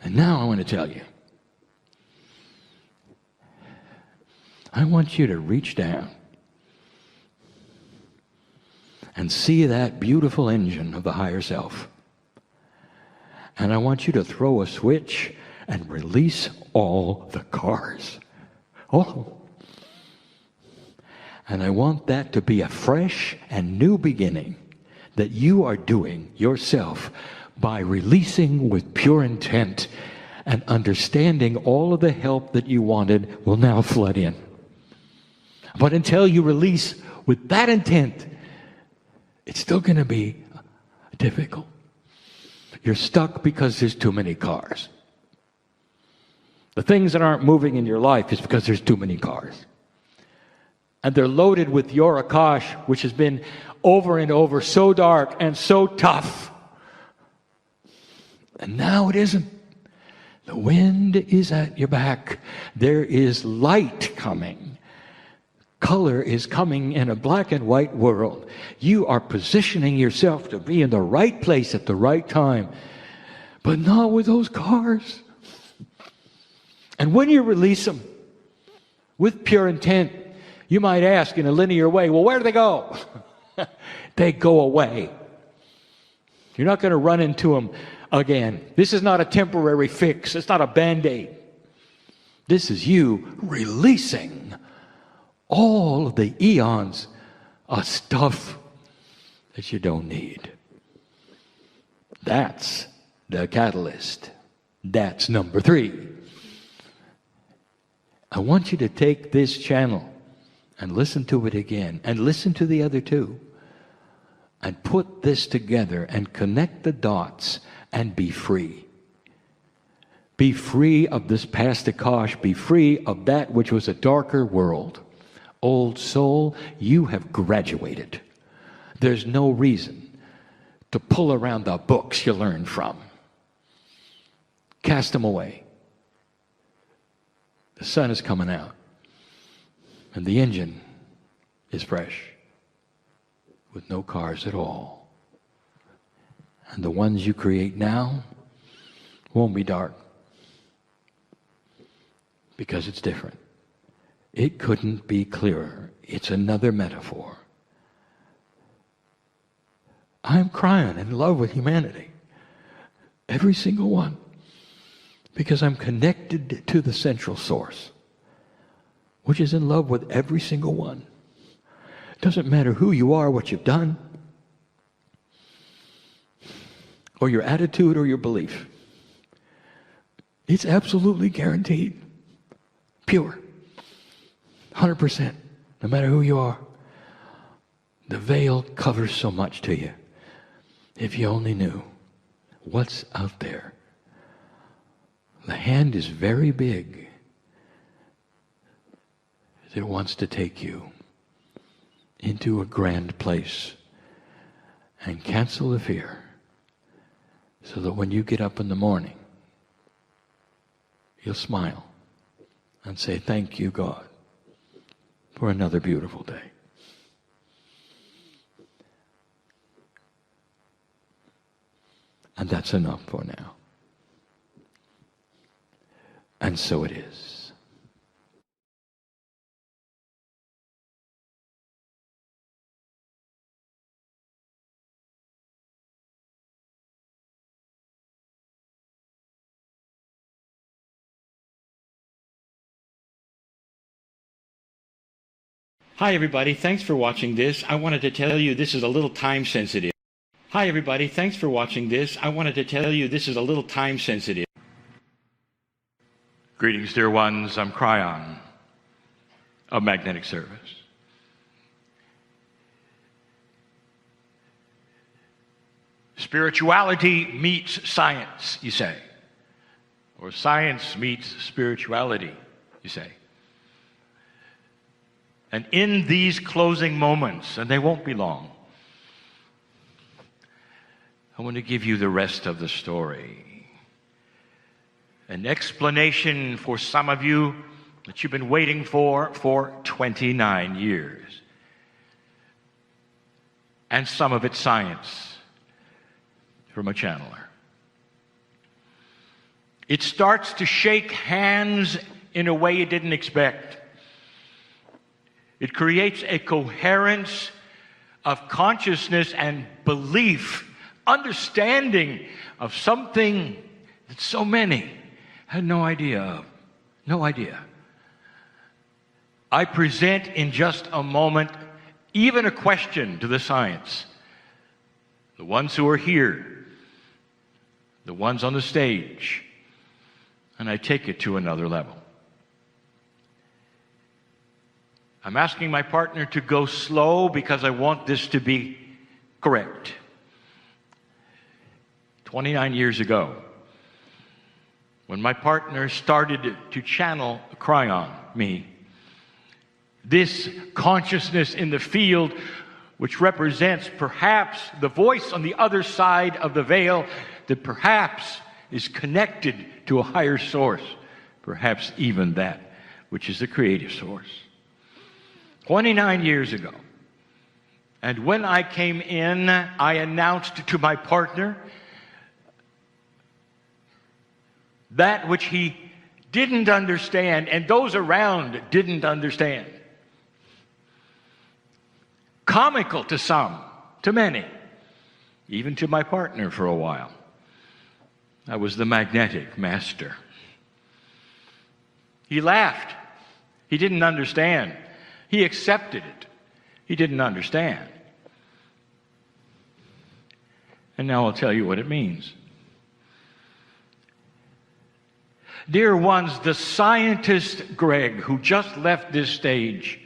And now I want to tell you, I want you to reach down and see that beautiful engine of the higher self. And I want you to throw a switch and release all the cars. Oh. And I want that to be a fresh and new beginning that you are doing yourself by releasing with pure intent and understanding all of the help that you wanted will now flood in. But until you release with that intent, it's still going to be difficult. You're stuck because there's too many cars. The things that aren't moving in your life is because there's too many cars. And they're loaded with your Akash, which has been over and over so dark and so tough. And now it isn't. The wind is at your back. There is light coming. Color is coming in a black and white world. You are positioning yourself to be in the right place at the right time, but not with those cars. And when you release them with pure intent, you might ask in a linear way, well, where do they go? They go away. You're not going to run into them again. This is not a temporary fix. It's not a Band-Aid. This is you releasing all of the eons of stuff that you don't need. That's the catalyst. That's number 3. I want you to take this channel and listen to it again, and listen to the other 2, and put this together and connect the dots and be free. Be free of this past Akash. Be free of that which was a darker world. Old soul, you have graduated. There's no reason to pull around the books you learned from. Cast them away. The sun is coming out, and the engine is fresh, with no cars at all. And the ones you create now won't be dark, because it's different. It couldn't be clearer. It's another metaphor. I'm Kryon, in love with humanity. Every single one. Because I'm connected to the central source, which is in love with every single one. It doesn't matter who you are, what you've done, or your attitude or your belief. It's absolutely guaranteed. Pure. 100%. No matter who you are. The veil covers so much to you. If you only knew what's out there. The hand is very big. It wants to take you into a grand place and cancel the fear so that when you get up in the morning, you'll smile and say, thank you, God, for another beautiful day. And that's enough for now. And so it is. Hi everybody, thanks for watching this. I wanted to tell you this is a little time sensitive. Hi everybody, thanks for watching this. I wanted to tell you this is a little time sensitive. Greetings, dear ones. I'm Kryon of Magnetic Service. Spirituality meets science, you say. Or science meets spirituality, you say. And in these closing moments, and they won't be long, I want to give you the rest of the story. An explanation for some of you that you've been waiting for 29 years. And some of it's science from a channeler. It starts to shake hands in a way you didn't expect. It creates a coherence of consciousness and belief, understanding of something that so many had no idea of. No idea. I present in just a moment even a question to the science. The ones who are here, the ones on the stage, and I take it to another level. I'm asking my partner to go slow because I want this to be correct. 29 years ago, when my partner started to channel Kryon, me, this consciousness in the field, which represents perhaps the voice on the other side of the veil that perhaps is connected to a higher source, perhaps even that which is the creative source. 29 years ago. And when I came in, I announced to my partner that which he didn't understand and those around didn't understand. Comical to some, to many, even to my partner for a while. I was the magnetic master. He laughed. He didn't understand. He accepted it. He didn't understand. And now I'll tell you what it means. Dear ones, the scientist Greg, who just left this stage,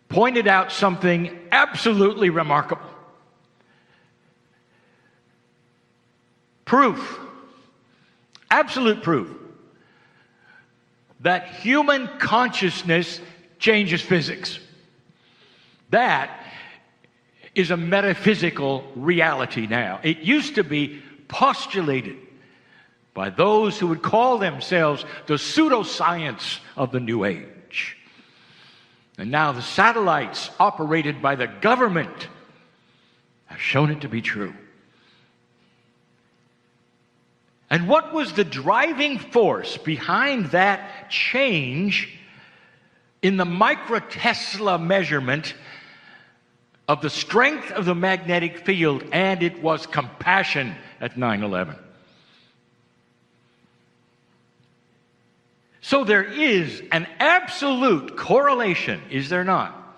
pointed out something absolutely remarkable. Proof, absolute proof, that human consciousness changes physics. That is a metaphysical reality now. It used to be postulated by those who would call themselves the pseudoscience of the New Age. And now the satellites operated by the government have shown it to be true. And what was the driving force behind that change in the microtesla measurement of the strength of the magnetic field? And it was compassion at 9/11. So there is an absolute correlation, is there not,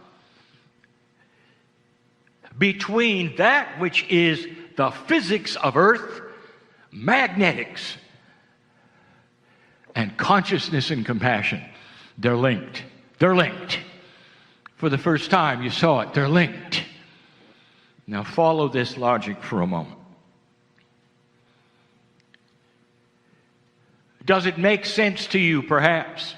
between that which is the physics of Earth, magnetics, and consciousness and compassion. They're linked. They're linked. For the first time you saw it. They're linked. Now follow this logic for a moment. Does it make sense to you, perhaps,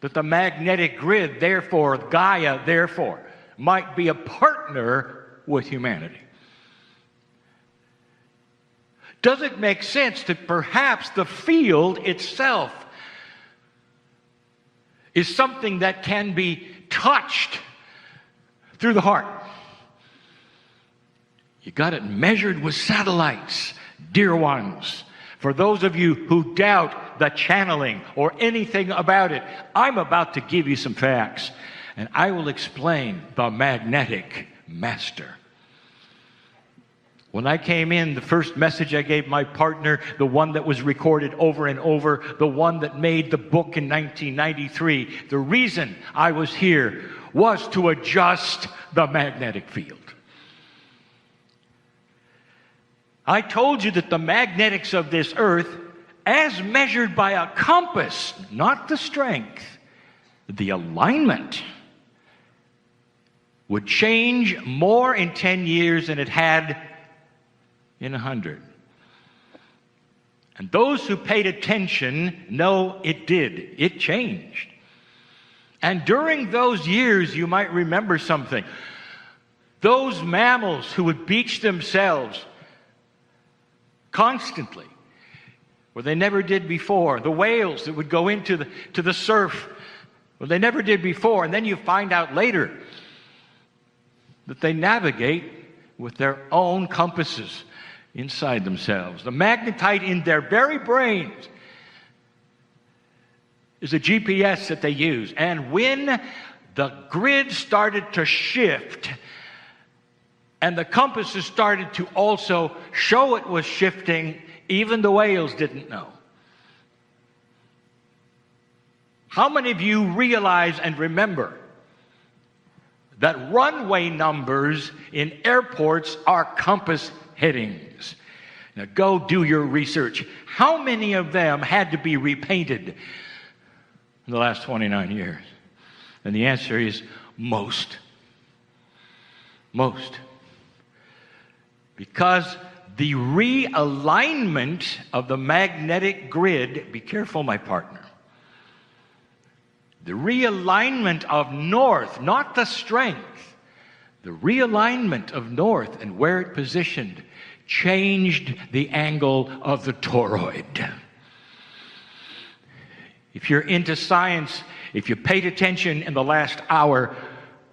that the magnetic grid, therefore, Gaia, therefore, might be a partner with humanity? Does it make sense that perhaps the field itself is something that can be touched through the heart? You got it measured with satellites, dear ones. For those of you who doubt the channeling or anything about it, I'm about to give you some facts, and I will explain the magnetic master. When I came in, the first message I gave my partner, the one that was recorded over and over, the one that made the book in 1993, the reason I was here was to adjust the magnetic field. I told you that the magnetics of this earth, as measured by a compass, not the strength, the alignment, would change more in 10 years than it had in 100. And those who paid attention know it did. It changed. And during those years, you might remember something. Those mammals who would beach themselves constantly, where they never did before. The whales that would go into the surf, where they never did before. And then you find out later that they navigate with their own compasses inside themselves. The magnetite in their very brains is a GPS that they use. And when the grid started to shift and the compasses started to also show it was shifting, even the whales didn't know. How many of you realize and remember that runway numbers in airports are compass headings? Now go do your research. How many of them had to be repainted in the last 29 years? And the answer is most. Most. Because the realignment of the magnetic grid, be careful, my partner, the realignment of north, not the strength, the realignment of north and where it positioned changed the angle of the toroid. If you're into science, if you paid attention in the last hour,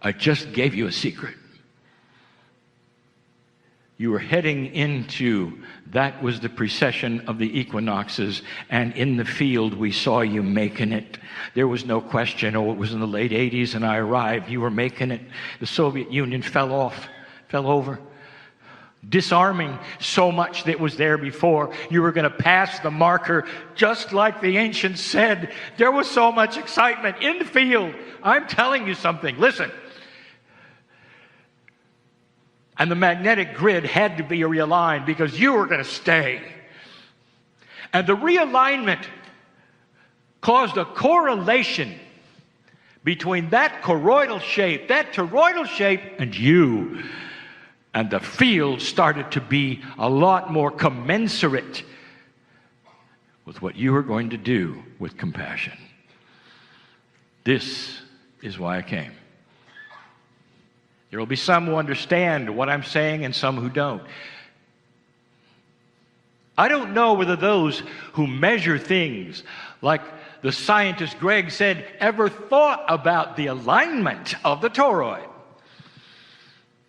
I just gave you a secret. You were heading into, that was the precession of the equinoxes, and in the field we saw you making it. There was no question. Oh, it was in the late 80s and I arrived. You were making it. The Soviet Union fell over. Disarming so much that was there before. You were going to pass the marker, just like the ancients said. There was so much excitement in the field. I'm telling you something. Listen. And the magnetic grid had to be realigned because you were going to stay. And the realignment caused a correlation between that toroidal shape, and you. And the field started to be a lot more commensurate with what you were going to do with compassion. This is why I came. There will be some who understand what I'm saying and some who don't. I don't know whether those who measure things, like the scientist Greg said, ever thought about the alignment of the toroid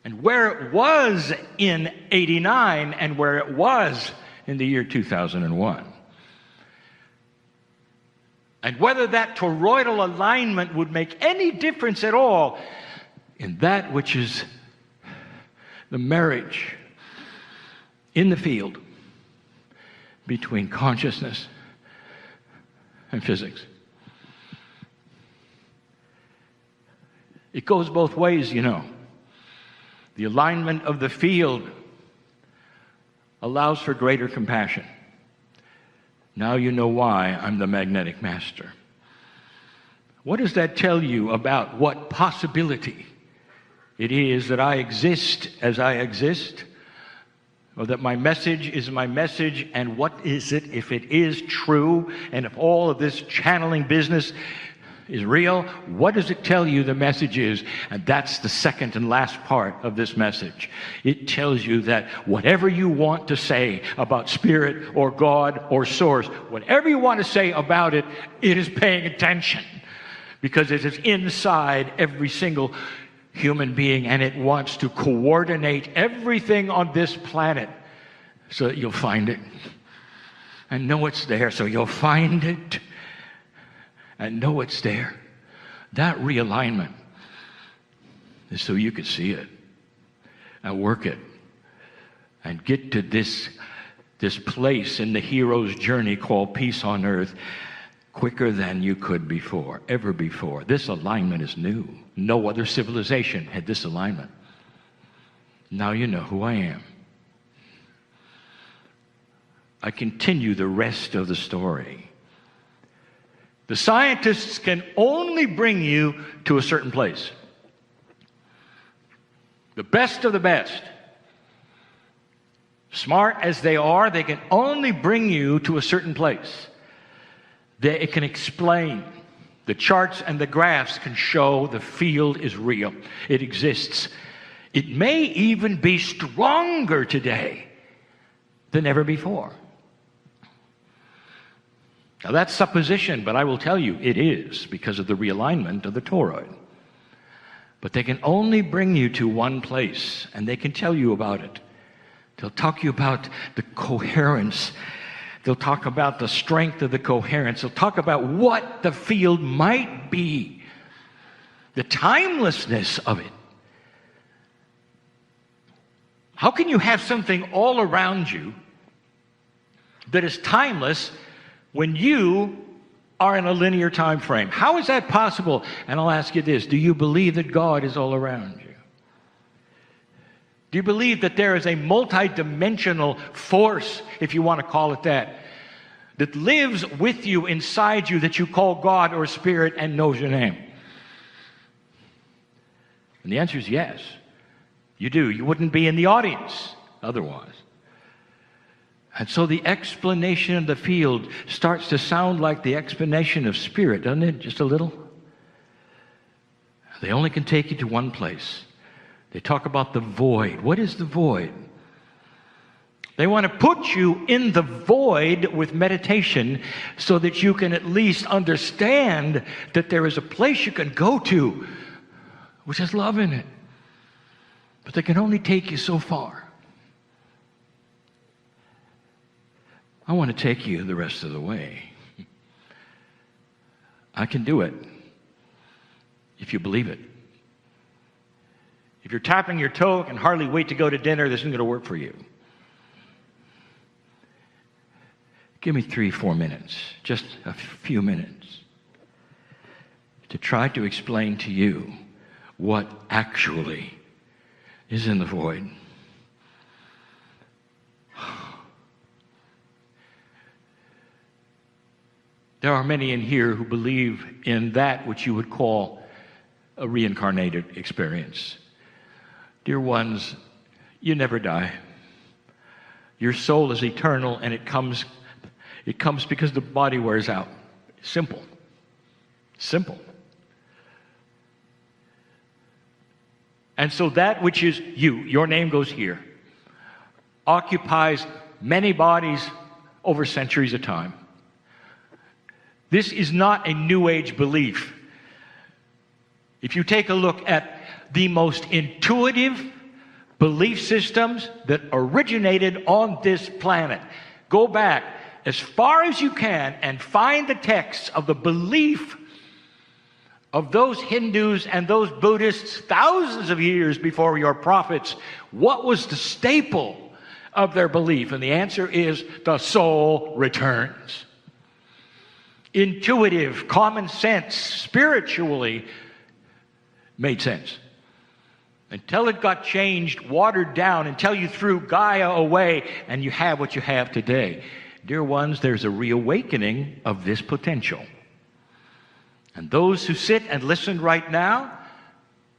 and where it was in '89 and where it was in the year 2001. And whether that toroidal alignment would make any difference at all in that which is the marriage in the field between consciousness and physics. It goes both ways, you know. The alignment of the field allows for greater compassion. Now you know why I'm the magnetic master. What does that tell you about what possibility it is that I exist as I exist, or that my message is my message, and what is it if it is true, and if all of this channeling business is real. What does it tell you the message is? And that's the second and last part of this message. It tells you that whatever you want to say about spirit or God or source, whatever you want to say about it, it is paying attention, because it is inside every single human being, and it wants to coordinate everything on this planet so that you'll find it and know it's there. So you'll find it and know it's there. That realignment is so you can see it and work it and get to this place in the hero's journey called peace on earth quicker than you could before, ever before. This alignment is new. No other civilization had this alignment. Now you know who I am. I continue the rest of the story. The scientists can only bring you to a certain place. The best of the best. Smart as they are, they can only bring you to a certain place. It can explain. The charts and the graphs can show the field is real. It exists. It may even be stronger today than ever before. Now that's supposition, but I will tell you it is, because of the realignment of the toroid. But they can only bring you to one place, and they can tell you about it. They'll talk to you about the coherence. They'll talk about the strength of the coherence. They'll talk about what the field might be, the timelessness of it. How can you have something all around you that is timeless when you are in a linear time frame? How is that possible? And I'll ask you this: do you believe that God is all around you? Do you believe that there is a multidimensional force, if you want to call it that lives with you, inside you, that you call God or Spirit and knows your name? And the answer is yes. You do. You wouldn't be in the audience otherwise. And so the explanation of the field starts to sound like the explanation of Spirit, doesn't it? Just a little. They only can take you to one place. They talk about the void. What is the void? They want to put you in the void with meditation so that you can at least understand that there is a place you can go to which has love in it. But they can only take you so far. I want to take you the rest of the way. I can do it if you believe it. If you're tapping your toe and hardly wait to go to dinner, this isn't going to work for you. Give me 3-4 minutes, just a few minutes, to try to explain to you what actually is in the void. There are many in here who believe in that which you would call a reincarnated experience. Dear ones, you never die. Your soul is eternal, and it comes because the body wears out. Simple. Simple. And so that which is you, your name goes here, occupies many bodies over centuries of time. This is not a New Age belief. If you take a look at the most intuitive belief systems that originated on this planet, go back as far as you can and find the texts of the belief of those Hindus and those Buddhists thousands of years before your prophets. What was the staple of their belief? And the answer is the soul returns. Intuitive, common sense, spiritually made sense. Until it got changed, watered down, until you threw Gaia away and you have what you have today. Dear ones, there's a reawakening of this potential. And those who sit and listen right now,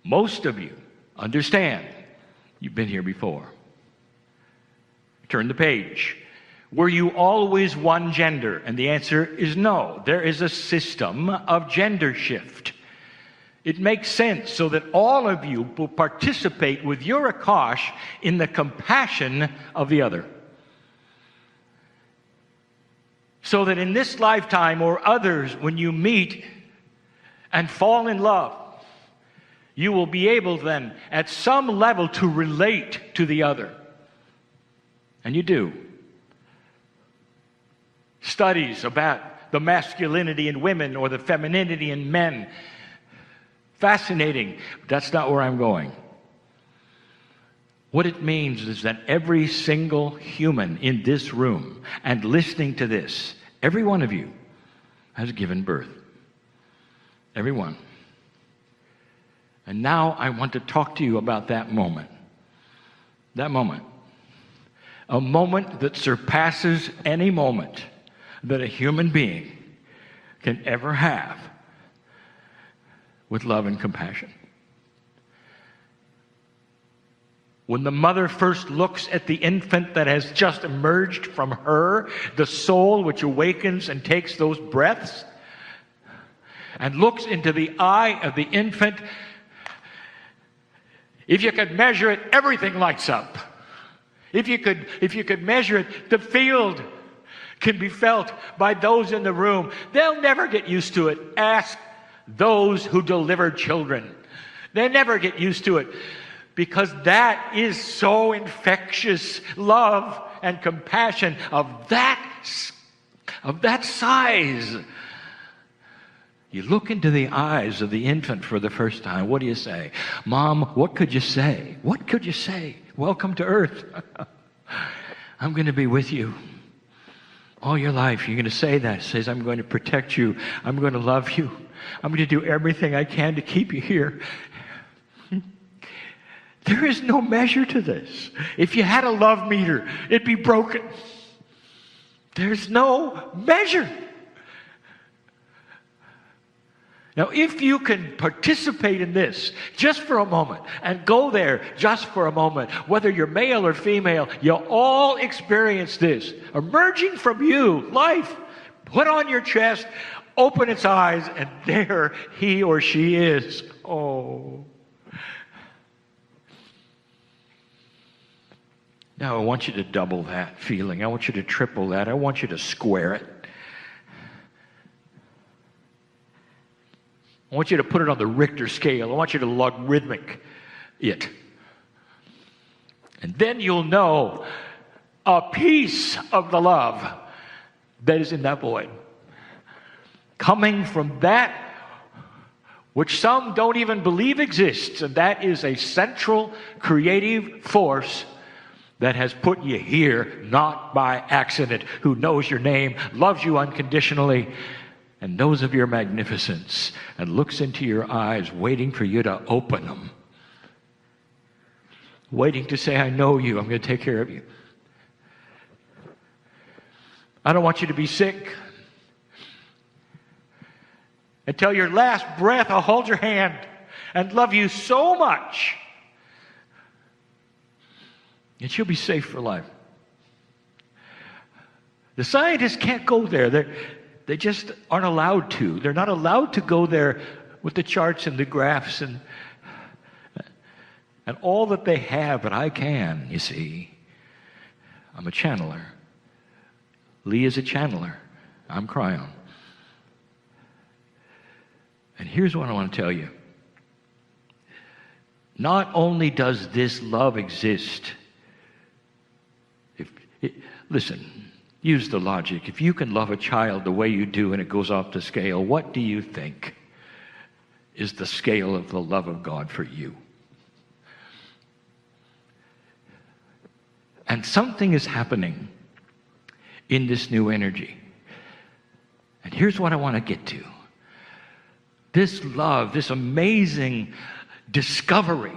most of you understand. You've been here before. Turn the page. Were you always one gender? And the answer is no. There is a system of gender shift. It makes sense so that all of you will participate with your Akash in the compassion of the other. So that in this lifetime or others, when you meet and fall in love, you will be able then, at some level, to relate to the other. And you do. Studies about the masculinity in women or the femininity in men. Fascinating. But that's not where I'm going. What it means is that every single human in this room and listening to this, every one of you has given birth. Every one. And now I want to talk to you about that moment. That moment. A moment that surpasses any moment that a human being can ever have with love and compassion. When the mother first looks at the infant that has just emerged from her, the soul which awakens and takes those breaths, and looks into the eye of the infant, if you could measure it, everything lights up. If you could measure it, the field can be felt by those in the room. They'll never get used to it. Ask those who deliver children. They never get used to it because that is so infectious. Love and compassion of that size. You look into the eyes of the infant for the first time. What do you say? Mom, what could you say? What could you say? Welcome to earth. I'm going to be with you all your life. You're going to say that. It says, I'm going to protect you. I'm going to love you. I'm going to do everything I can to keep you here. There is no measure to this. If you had a love meter, it'd be broken. There's no measure. Now, if you can participate in this just for a moment and go there just for a moment, whether you're male or female, you'll all experience this. Emerging from you, life, put on your chest, open its eyes, and there he or she is. Oh. Now, I want you to double that feeling. I want you to triple that. I want you to square it. I want you to put it on the Richter scale. I want you to logarithmic it. And then you'll know a piece of the love that is in that void. Coming from that which some don't even believe exists, and that is a central creative force that has put you here, not by accident, who knows your name, loves you unconditionally, and knows of your magnificence, and looks into your eyes, waiting for you to open them. Waiting to say, I know you, I'm going to take care of you. I don't want you to be sick. Until your last breath, I'll hold your hand and love you so much that you'll be safe for life. The scientists can't go there. They just aren't allowed to. They're not allowed to go there with the charts and the graphs and all that they have, but I can, you see. I'm a channeler. Lee is a channeler. I'm Kryon. And here's what I want to tell you. Not only does this love exist, listen, use the logic. If you can love a child the way you do and it goes off the scale, what do you think is the scale of the love of God for you? And something is happening in this new energy. And here's what I want to get to. This love, this amazing discovery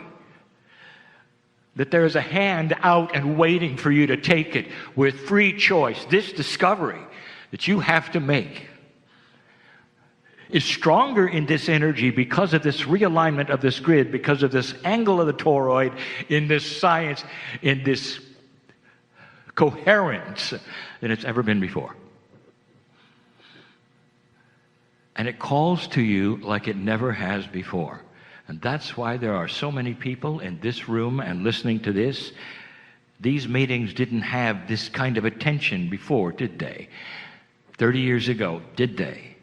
that there is a hand out and waiting for you to take it with free choice. This discovery that you have to make is stronger in this energy because of this realignment of this grid, because of this angle of the toroid, in this science, in this coherence than it's ever been before. And it calls to you like it never has before. And that's why there are so many people in this room and listening to this. These meetings didn't have this kind of attention before, did they? 30 years ago, did they?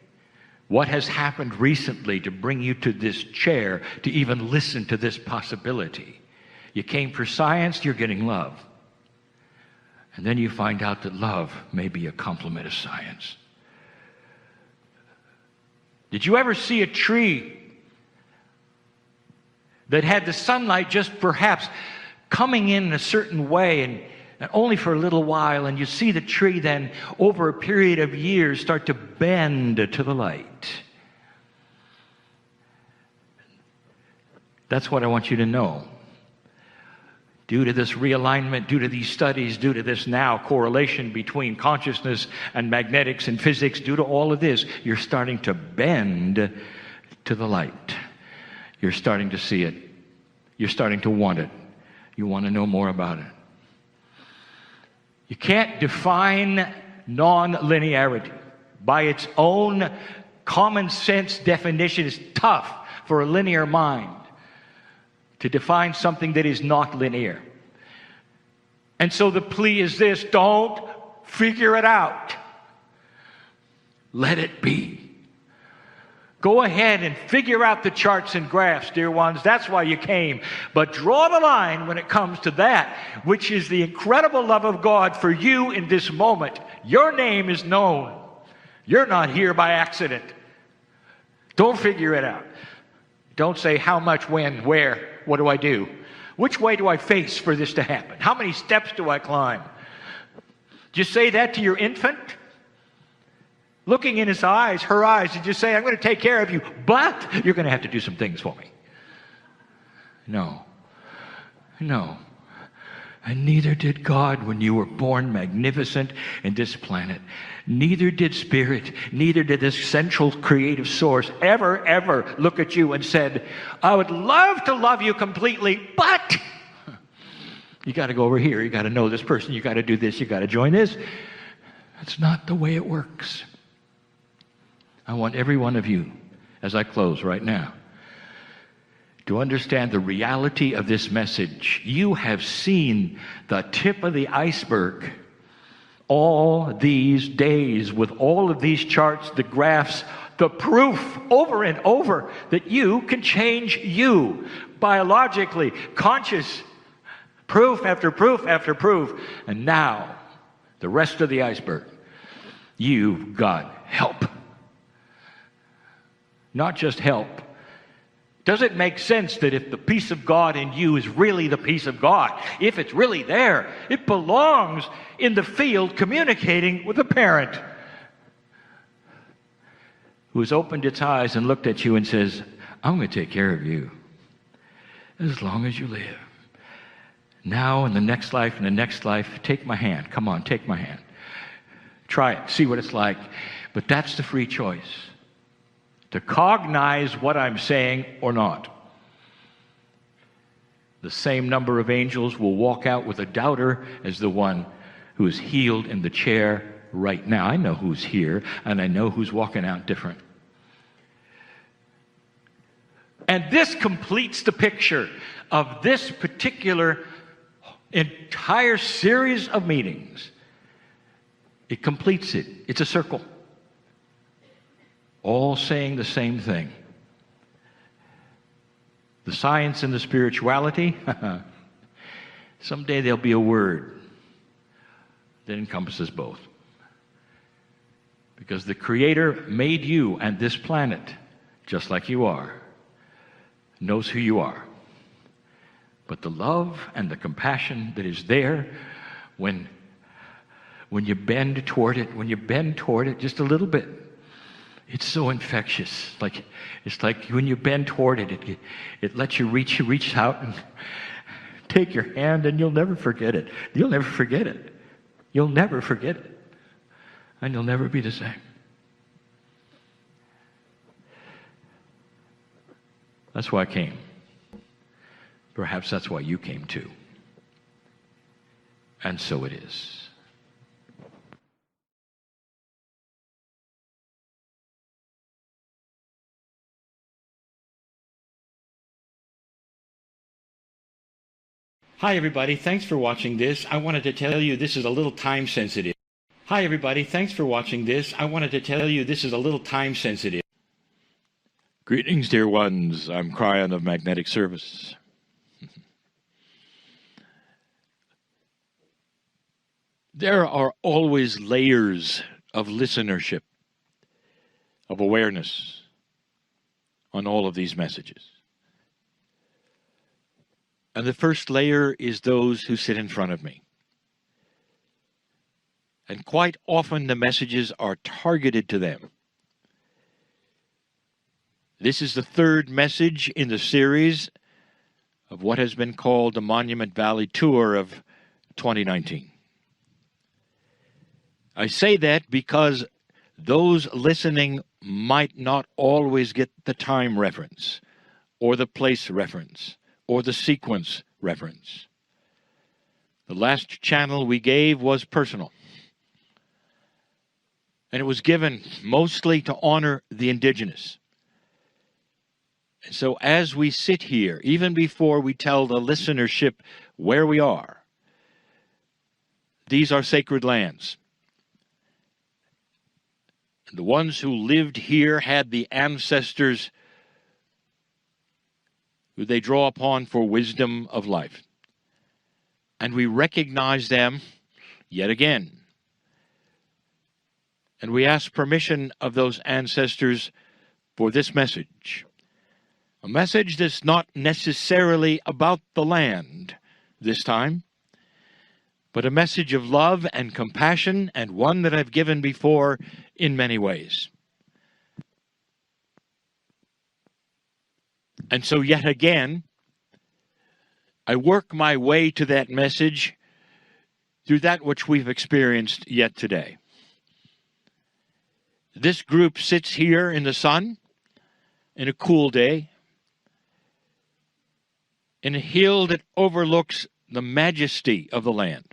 What has happened recently to bring you to this chair to even listen to this possibility? You came for science, you're getting love. And then you find out that love may be a complement of science. Did you ever see a tree that had the sunlight just perhaps coming in a certain way and only for a little while, and you see the tree then over a period of years start to bend to the light? That's what I want you to know. Due to this realignment, due to these studies, due to this now correlation between consciousness and magnetics and physics, due to all of this, you're starting to bend to the light. You're starting to see it. You're starting to want it. You want to know more about it. You can't define non-linearity. By its own common sense definition, it's tough for a linear mind to define something that is not linear. And so the plea is this: don't figure it out. Let it be. Go ahead and figure out the charts and graphs, dear ones. That's why you came. But draw the line when it comes to that, which is the incredible love of God for you in this moment. Your name is known. You're not here by accident. Don't figure it out. Don't say how much, when, where, what do I do? Which way do I face for this to happen? How many steps do I climb? Do you say that to your infant? Looking in his eyes, her eyes, did you say, I'm going to take care of you, but you're going to have to do some things for me? No. No. And neither did God when you were born magnificent in this planet. Neither did Spirit, neither did this central creative source ever look at you and said, I would love to love you completely, but you got to go over here, you got to know this person, you got to do this, you got to join this. That's not the way it works. I want every one of you, as I close right now, to understand the reality of this message. You have seen the tip of the iceberg all these days with all of these charts, the graphs, the proof over and over that you can change you biologically, conscious, proof after proof after proof. And now, the rest of the iceberg, you've got help. Not just help. Does it make sense that if the peace of God in you is really the peace of God, if it's really there, it belongs in the field communicating with a parent who has opened its eyes and looked at you and says, I'm going to take care of you as long as you live. Now, in the next life, take my hand. Come on, take my hand. Try it, see what it's like. But that's the free choice. To cognize what I'm saying or not. The same number of angels will walk out with a doubter as the one who is healed in the chair right now. I know who's here, and I know who's walking out different. And this completes the picture of this particular entire series of meetings. It completes it. It's a circle. All saying the same thing. The science and the spirituality, someday there'll be a word that encompasses both. Because the Creator made you and this planet just like you are, knows who you are. But the love and the compassion that is there when you bend toward it just a little bit, it's so infectious. It's like when you bend toward it, it lets you reach out and take your hand, and you'll never forget it. You'll never forget it. You'll never forget it. And you'll never be the same. That's why I came. Perhaps that's why you came too. And so it is. Hi, everybody. Thanks for watching this. I wanted to tell you this is a little time sensitive. Hi, everybody. Thanks for watching this. I wanted to tell you this is a little time sensitive. Greetings, dear ones. I'm Kryon of Magnetic Service. There are always layers of listenership, of awareness on all of these messages. And the first layer is those who sit in front of me. And quite often the messages are targeted to them. This is the third message in the series of what has been called the Monument Valley Tour of 2019. I say that because those listening might not always get the time reference, or the place reference, or the sequence reference. The last channel we gave was personal. And it was given mostly to honor the indigenous. And so as we sit here, even before we tell the listenership where we are, these are sacred lands. The ones who lived here had the ancestors who they draw upon for wisdom of life. And we recognize them yet again. And we ask permission of those ancestors for this message. A message that's not necessarily about the land this time, but a message of love and compassion, and one that I've given before in many ways. And so yet again, I work my way to that message through that which we've experienced yet today. This group sits here in the sun, in a cool day, in a hill that overlooks the majesty of the land.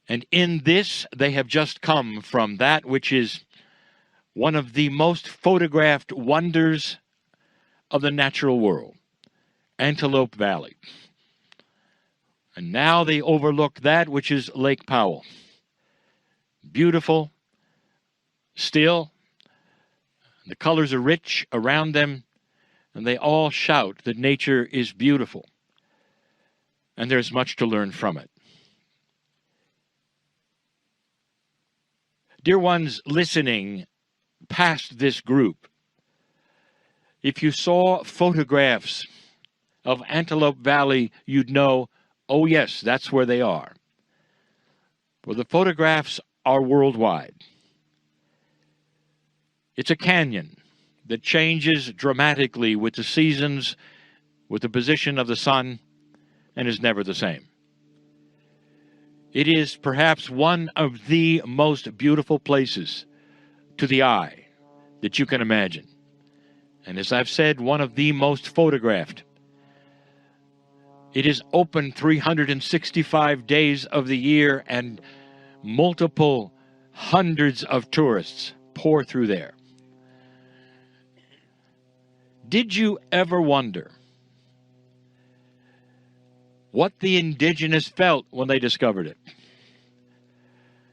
And in this, they have just come from that which is one of the most photographed wonders of the natural world, Antelope Valley. And now they overlook that which is Lake Powell. Beautiful, still, the colors are rich around them, and they all shout that nature is beautiful. And there's much to learn from it. Dear ones listening past this group, if you saw photographs of Antelope Valley, you'd know, oh yes, that's where they are. Well, the photographs are worldwide. It's a canyon that changes dramatically with the seasons, with the position of the sun, and is never the same. It is perhaps one of the most beautiful places to the eye that you can imagine. And as I've said, one of the most photographed. It is open 365 days of the year, and multiple hundreds of tourists pour through there. Did you ever wonder what the indigenous felt when they discovered it?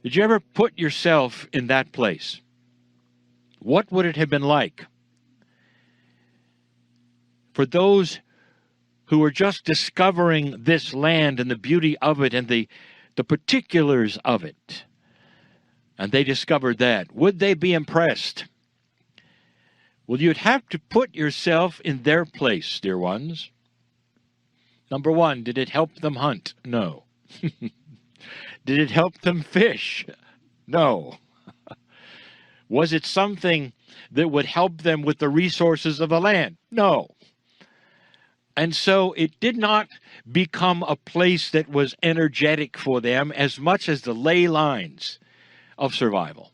Did you ever put yourself in that place? What would it have been like for those who were just discovering this land and the beauty of it and the particulars of it? And they discovered that. Would they be impressed? Well, you'd have to put yourself in their place, dear ones. Number one, did it help them hunt? No. Did it help them fish? No. Was it something that would help them with the resources of the land? No. And so it did not become a place that was energetic for them as much as the ley lines of survival,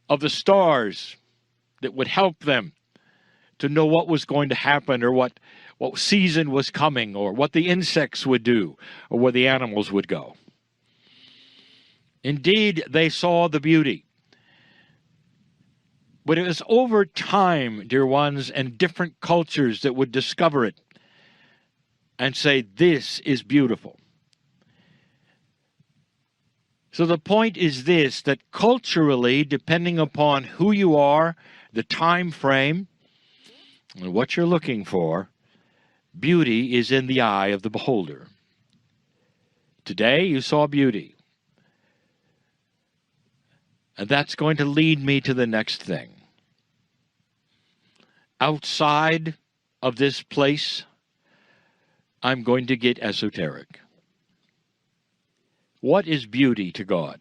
of the stars that would help them to know what was going to happen or what what season was coming, or what the insects would do, or where the animals would go. Indeed, they saw the beauty. But it was over time, dear ones, and different cultures that would discover it and say, this is beautiful. So the point is this, that culturally, depending upon who you are, the time frame, and what you're looking for, beauty is in the eye of the beholder. Today, you saw beauty. And that's going to lead me to the next thing. Outside of this place, I'm going to get esoteric. What is beauty to God?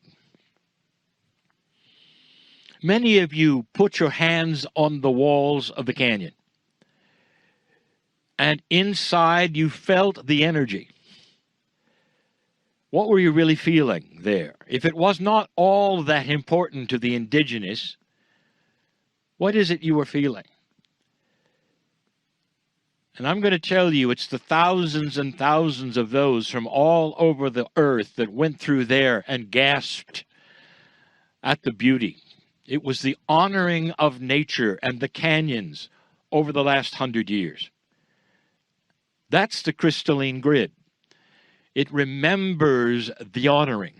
Many of you put your hands on the walls of the canyon, and inside you felt the energy. What were you really feeling there? If it was not all that important to the indigenous, what is it you were feeling? And I'm going to tell you, it's the thousands and thousands of those from all over the earth that went through there and gasped at the beauty. It was the honoring of nature and the canyons over the last 100 years. That's the crystalline grid. It remembers the honoring,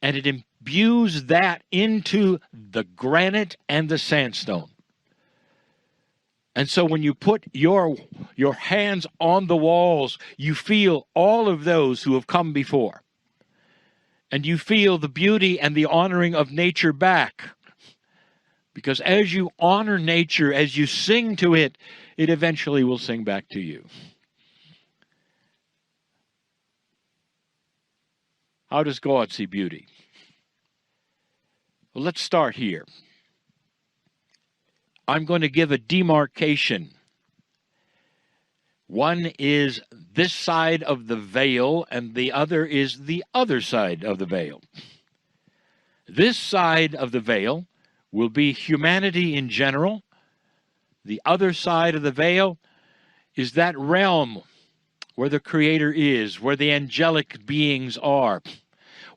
and it imbues that into the granite and the sandstone. And so when you put your hands on the walls, you feel all of those who have come before. And you feel the beauty and the honoring of nature back. Because as you honor nature, as you sing to it, it eventually will sing back to you. How does God see beauty? Well, let's start here. I'm going to give a demarcation. One is this side of the veil, and the other is the other side of the veil. This side of the veil will be humanity in general. The other side of the veil is that realm where the Creator is, where the angelic beings are,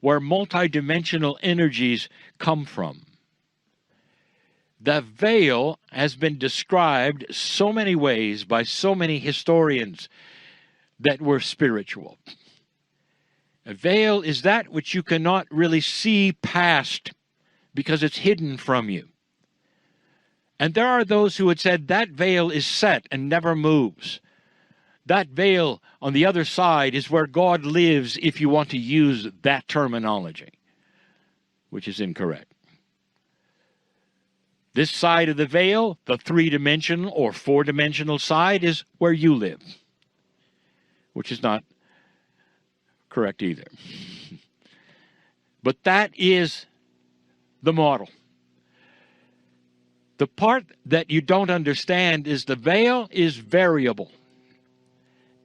where multidimensional energies come from. The veil has been described so many ways by so many historians that were spiritual. A veil is that which you cannot really see past because it's hidden from you. And there are those who had said that veil is set and never moves. That veil on the other side is where God lives, if you want to use that terminology, which is incorrect. This side of the veil, the three-dimensional or four-dimensional side, is where you live, which is not correct either. But that is the model. The part that you don't understand is the veil is variable.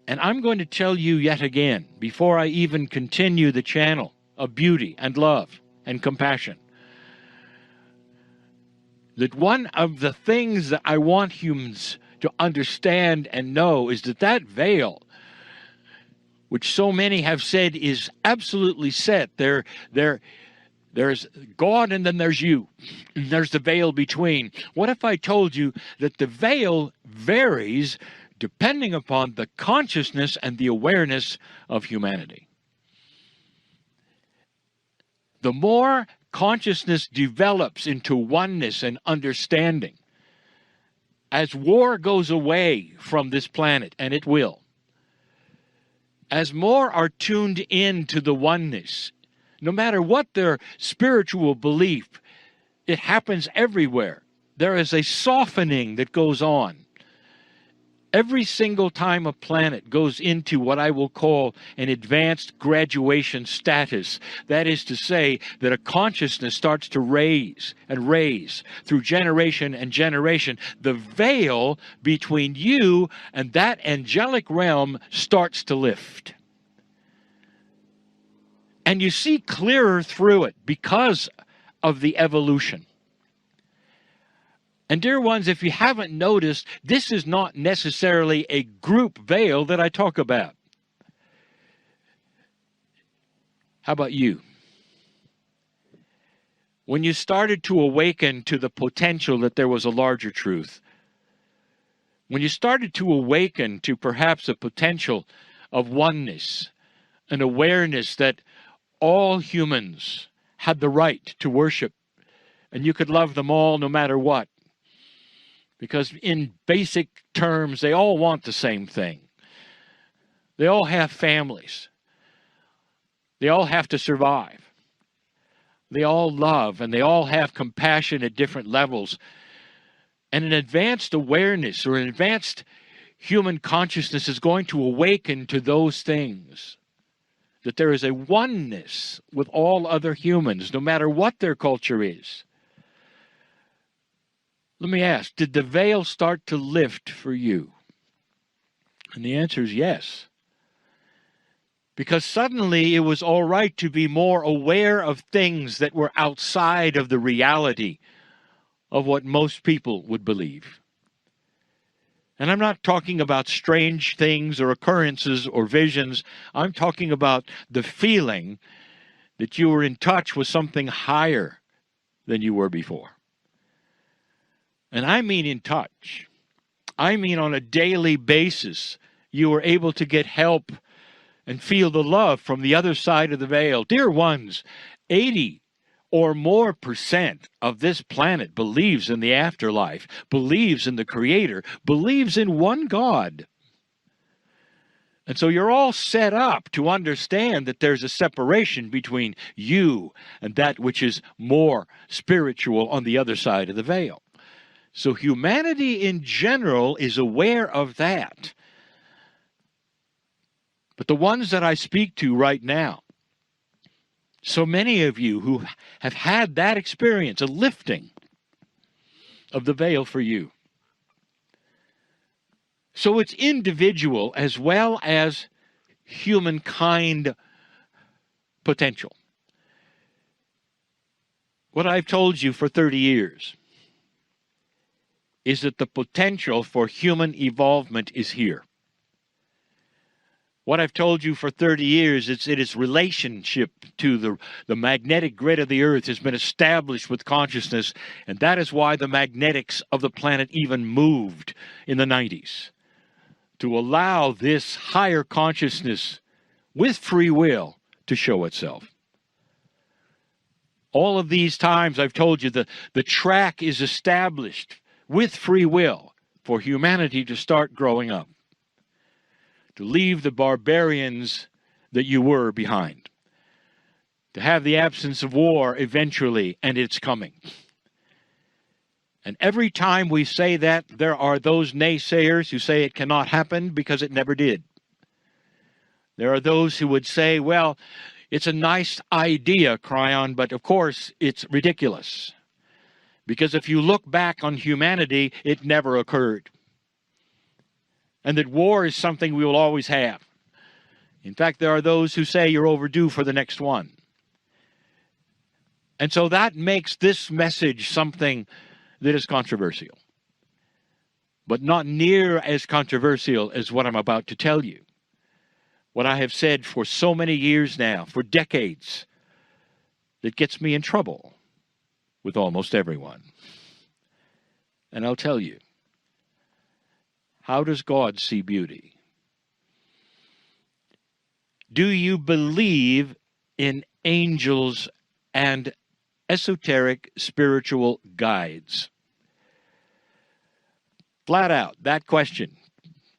And I'm going to tell you yet again, before I even continue the channel of beauty and love and compassion, that one of the things that I want humans to understand and know is that that veil, which so many have said is absolutely set, there's God and then there's you, and there's the veil between. What if I told you that the veil varies depending upon the consciousness and the awareness of humanity? The more consciousness develops into oneness and understanding, as war goes away from this planet, and it will, as more are tuned in to the oneness, no matter what their spiritual belief, it happens everywhere. There is a softening that goes on. Every single time a planet goes into what I will call an advanced graduation status, that is to say that a consciousness starts to raise and raise through generation and generation, the veil between you and that angelic realm starts to lift. And you see clearer through it because of the evolution. And dear ones, if you haven't noticed, this is not necessarily a group veil that I talk about. How about you? When you started to awaken to the potential that there was a larger truth, when you started to awaken to perhaps a potential of oneness, an awareness that all humans had the right to worship, and you could love them all no matter what, because in basic terms, they all want the same thing. They all have families. They all have to survive. They all love, and they all have compassion at different levels. And an advanced awareness or an advanced human consciousness is going to awaken to those things. That there is a oneness with all other humans, no matter what their culture is. Let me ask, did the veil start to lift for you? And the answer is yes. Because suddenly it was all right to be more aware of things that were outside of the reality of what most people would believe. And I'm not talking about strange things or occurrences or visions. I'm talking about the feeling that you were in touch with something higher than you were before. And I mean in touch. I mean on a daily basis, you were able to get help and feel the love from the other side of the veil. Dear ones, 80 or more % of this planet believes in the afterlife, believes in the Creator, believes in one God. And so you're all set up to understand that there's a separation between you and that which is more spiritual on the other side of the veil. So humanity in general is aware of that. But the ones that I speak to right now, so many of you who have had that experience, a lifting of the veil for you. So it's individual as well as humankind potential. What I've told you for 30 years is that the potential for human evolvement is here. What I've told you for 30 years is that its relationship to the magnetic grid of the earth has been established with consciousness, and that is why the magnetics of the planet even moved in the 90s, to allow this higher consciousness with free will to show itself. All of these times I've told you the track is established with free will for humanity to start growing up, to leave the barbarians that you were behind, to have the absence of war eventually, and it's coming. And every time we say that, there are those naysayers who say it cannot happen because it never did. There are those who would say, well, it's a nice idea, Kryon, but of course it's ridiculous. Because if you look back on humanity, it never occurred. And that war is something we will always have. In fact, there are those who say you're overdue for the next one. And so that makes this message something that is controversial. But not near as controversial as what I'm about to tell you. What I have said for so many years now, for decades, that gets me in trouble with almost everyone. And I'll tell you. How does God see beauty? Do you believe in angels and esoteric spiritual guides? Flat out, that question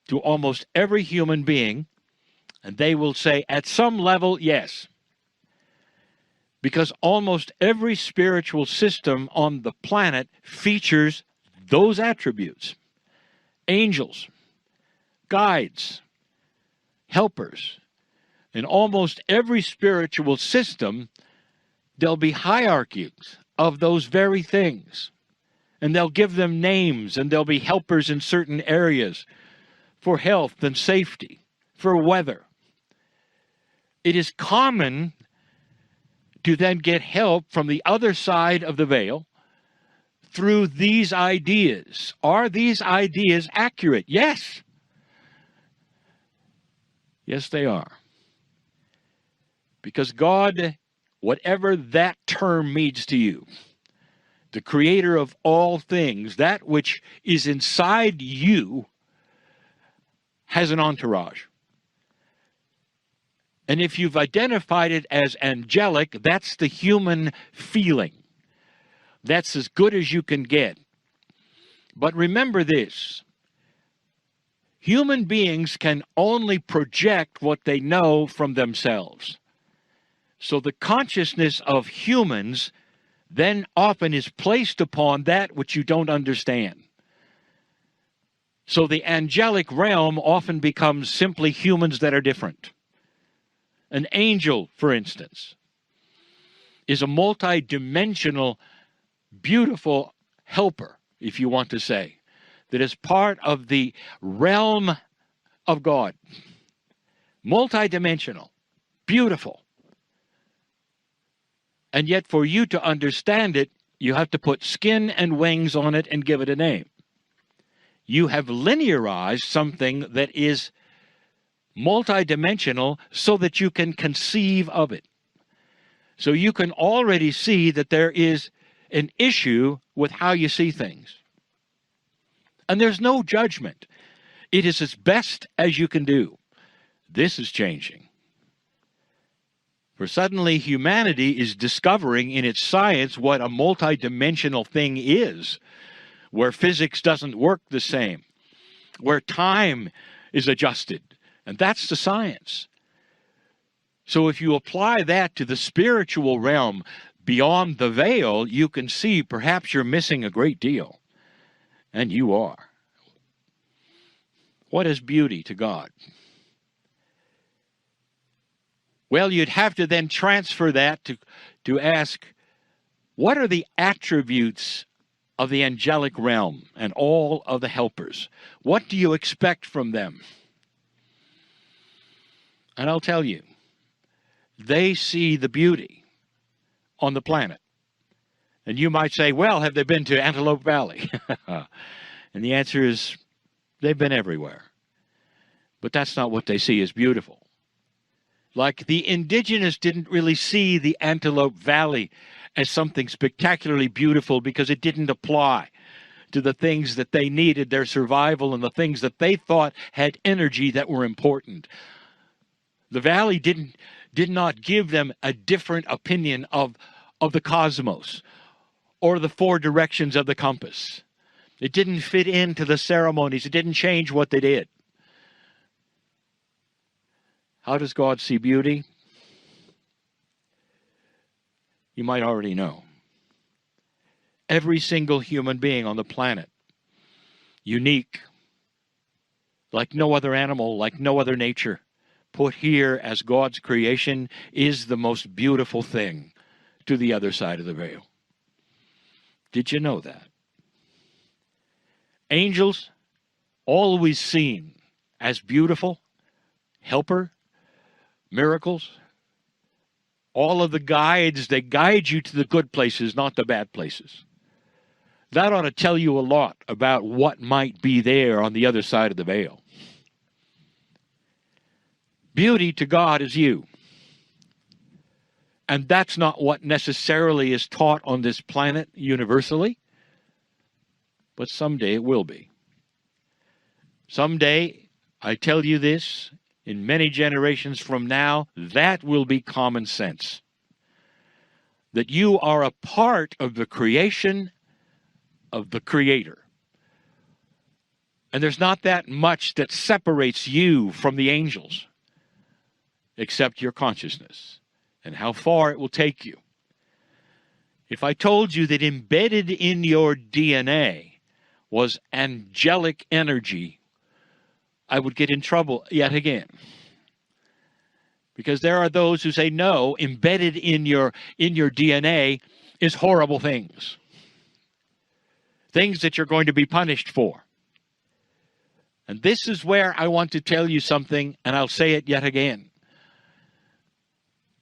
to almost every human being, and they will say at some level, yes. Because almost every spiritual system on the planet features those attributes. Angels, guides, helpers. In almost every spiritual system, there'll be hierarchies of those very things. And they'll give them names, and there'll be helpers in certain areas for health and safety, for weather. It is common to then get help from the other side of the veil through these ideas. Are these ideas accurate? Yes. Yes, they are. Because God, whatever that term means to you, the creator of all things, that which is inside you, has an entourage. And if you've identified it as angelic, that's the human feeling. That's as good as you can get. But remember this. Human beings can only project what they know from themselves. So the consciousness of humans then often is placed upon that which you don't understand. So the angelic realm often becomes simply humans that are different. An angel, for instance, is a multi-dimensional, beautiful helper, if you want to say, that is part of the realm of God. Multi-dimensional, beautiful. And yet for you to understand it, you have to put skin and wings on it and give it a name. You have linearized something that is multidimensional so that you can conceive of it. So you can already see that there is an issue with how you see things. And there's no judgment. It is as best as you can do. This is changing. For suddenly humanity is discovering in its science what a multidimensional thing is, where physics doesn't work the same, where time is adjusted. And that's the science. So if you apply that to the spiritual realm beyond the veil, you can see perhaps you're missing a great deal. And you are. What is beauty to God? Well, you'd have to then transfer that to ask, what are the attributes of the angelic realm and all of the helpers? What do you expect from them? And I'll tell you, they see the beauty on the planet. And you might say, well, have they been to Antelope Valley? And the answer is, they've been everywhere. But that's not what they see as beautiful. Like the indigenous didn't really see the Antelope Valley as something spectacularly beautiful because it didn't apply to the things that they needed, their survival, and the things that they thought had energy that were important. The valley did not give them a different opinion of the cosmos or the four directions of the compass. It didn't fit into the ceremonies. It didn't change what they did. How does God see beauty? You might already know. Every single human being on the planet, unique, like no other animal, like no other nature, put here as God's creation, is the most beautiful thing to the other side of the veil. Did you know that? Angels, always seen as beautiful, helper, miracles, all of the guides, they guide you to the good places, not the bad places. That ought to tell you a lot about what might be there on the other side of the veil. Beauty to God is you. And that's not what necessarily is taught on this planet universally, but someday it will be. Someday, I tell you this, in many generations from now, that will be common sense. That you are a part of the creation of the Creator. And there's not that much that separates you from the angels, except your consciousness and how far it will take you. If I told you that embedded in your DNA was angelic energy, I would get in trouble yet again. Because there are those who say, no, embedded in your DNA is horrible things. Things that you're going to be punished for. And this is where I want to tell you something, and I'll say it yet again.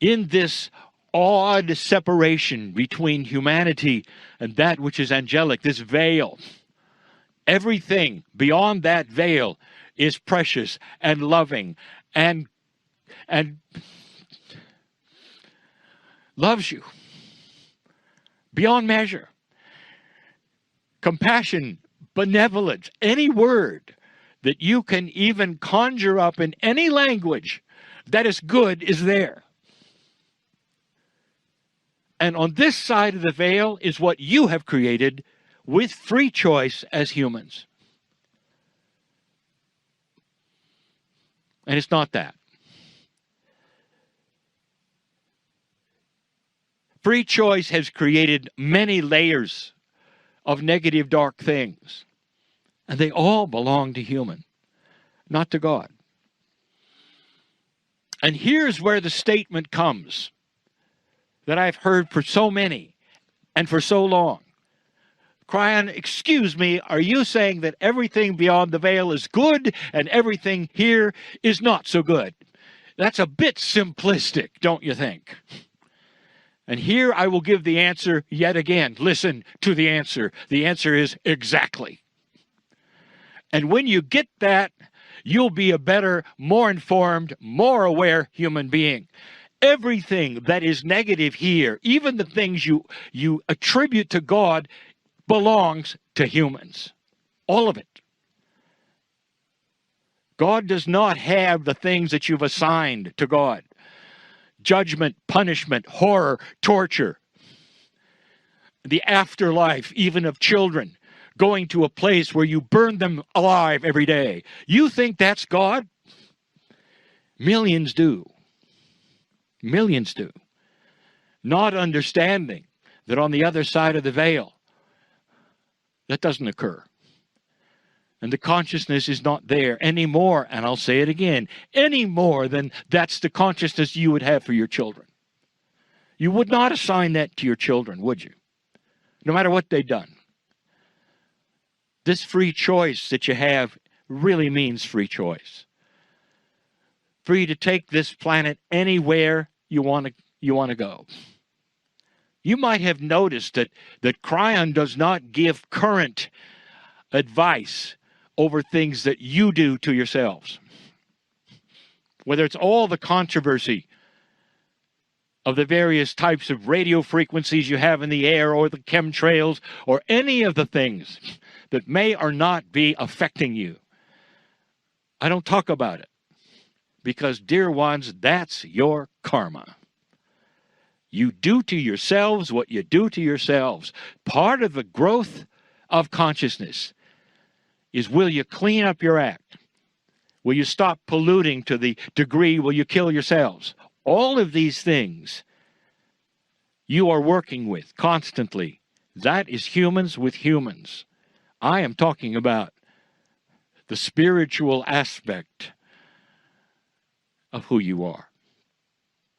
In this odd separation between humanity and that which is angelic, this veil. Everything beyond that veil is precious and loving and loves you beyond measure. Compassion, benevolence, any word that you can even conjure up in any language that is good is there. And on this side of the veil is what you have created with free choice as humans. And it's not that. Free choice has created many layers of negative, dark things. And they all belong to human, not to God. And here's where the statement comes that I've heard for so many and for so long. Kryon, excuse me, are you saying that everything beyond the veil is good and everything here is not so good? That's a bit simplistic, don't you think? And here I will give the answer yet again. Listen to the answer. The answer is exactly. And when you get that, you'll be a better, more informed, more aware human being. Everything that is negative here, even the things you attribute to God, belongs to humans. All of it. God does not have the things that you've assigned to God. Judgment, punishment, horror, torture. The afterlife, even of children, going to a place where you burn them alive every day. You think that's God? Millions do. Millions do. Not understanding that on the other side of the veil, that doesn't occur. And the consciousness is not there anymore, and I'll say it again, any more than that's the consciousness you would have for your children. You would not assign that to your children, would you? No matter what they've done. This free choice that you have really means free choice. Free to take this planet anywhere you want to go. You might have noticed that Kryon does not give current advice over things that you do to yourselves. Whether it's all the controversy of the various types of radio frequencies you have in the air, or the chemtrails, or any of the things that may or not be affecting you. I don't talk about it. Because, dear ones, that's your karma. You do to yourselves what you do to yourselves. Part of the growth of consciousness is, will you clean up your act? Will you stop polluting to the degree will you kill yourselves? All of these things you are working with constantly. That is humans with humans. I am talking about the spiritual aspect of who you are.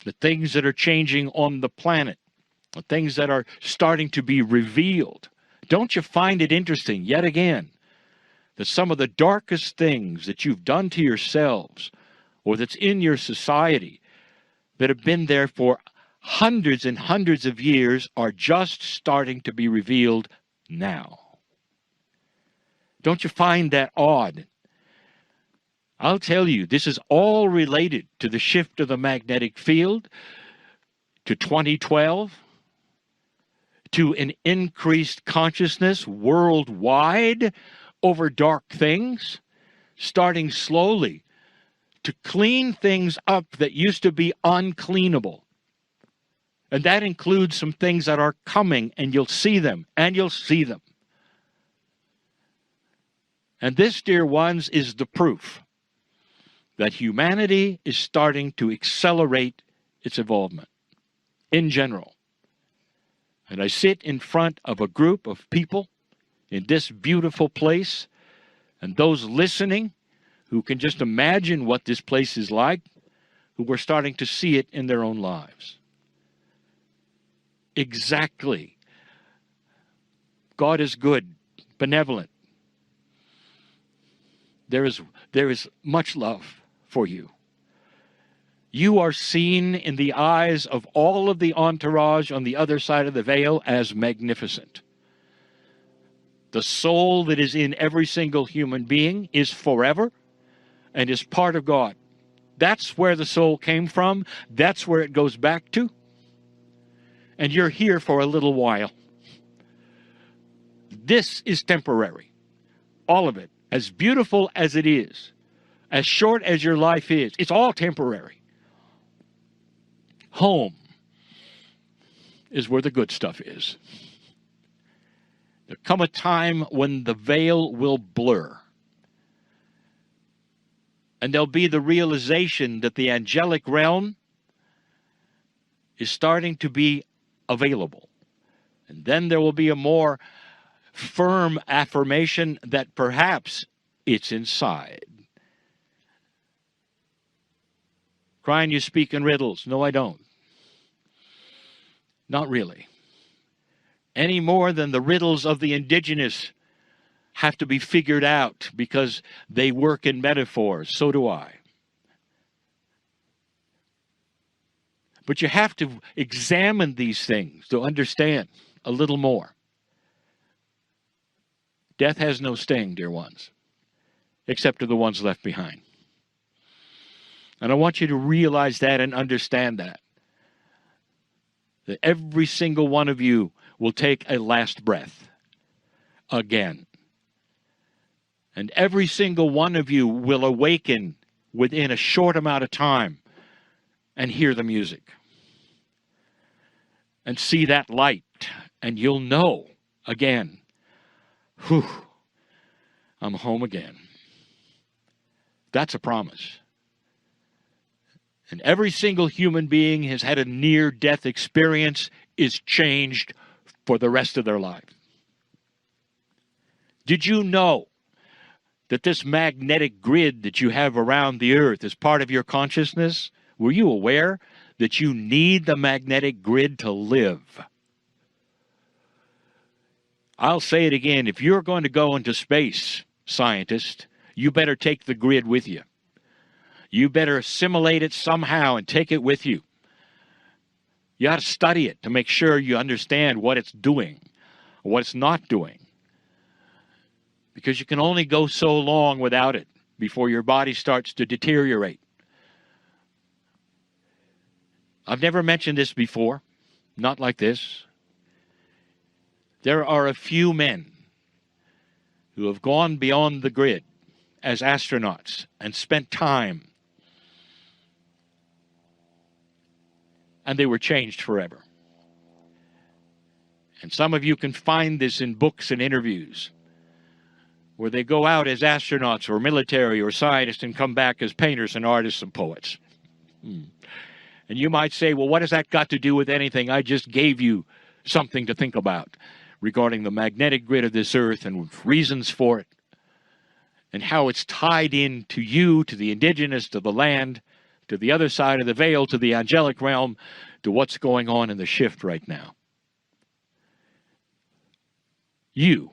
The things that are changing on the planet, the things that are starting to be revealed. Don't you find it interesting, yet again, that some of the darkest things that you've done to yourselves, or that's in your society, that have been there for hundreds and hundreds of years, are just starting to be revealed now? Don't you find that odd? I'll tell you, this is all related to the shift of the magnetic field, to 2012, to an increased consciousness worldwide over dark things, starting slowly to clean things up that used to be uncleanable. And that includes some things that are coming, and you'll see them, and you'll see them. And this, dear ones, is the proof that humanity is starting to accelerate its involvement in general. And I sit in front of a group of people in this beautiful place, and those listening who can just imagine what this place is like, who are starting to see it in their own lives. Exactly. God is good, benevolent. There is much love for you. You are seen in the eyes of all of the entourage on the other side of the veil as magnificent. The soul that is in every single human being is forever and is part of God. That's where the soul came from. That's where it goes back to. And you're here for a little while. This is temporary. All of it. As beautiful as it is, as short as your life is, it's all temporary. Home is where the good stuff is. There'll come a time when the veil will blur. And there'll be the realization that the angelic realm is starting to be available. And then there will be a more firm affirmation that perhaps it's inside. Kryon, you speak in riddles. No, I don't. Not really. Any more than the riddles of the indigenous have to be figured out because they work in metaphors. So do I. But you have to examine these things to understand a little more. Death has no sting, dear ones, except to the ones left behind. And I want you to realize that and understand that. That every single one of you will take a last breath again. And every single one of you will awaken within a short amount of time and hear the music. And see that light. And you'll know again, whew, I'm home again. That's a promise. And every single human being has had a near-death experience is changed for the rest of their life. Did you know that this magnetic grid that you have around the earth is part of your consciousness? Were you aware that you need the magnetic grid to live? I'll say it again. If you're going to go into space, scientist, you better take the grid with you. You better assimilate it somehow and take it with you. You ought to study it to make sure you understand what it's doing, what it's not doing. Because you can only go so long without it before your body starts to deteriorate. I've never mentioned this before, not like this. There are a few men who have gone beyond the grid as astronauts and spent time. And they were changed forever. And some of you can find this in books and interviews where they go out as astronauts or military or scientists and come back as painters and artists and poets. And you might say, well, what has that got to do with anything? I just gave you something to think about regarding the magnetic grid of this earth and reasons for it and how it's tied in to you, to the indigenous, to the land, to the other side of the veil, to the angelic realm, to what's going on in the shift right now. You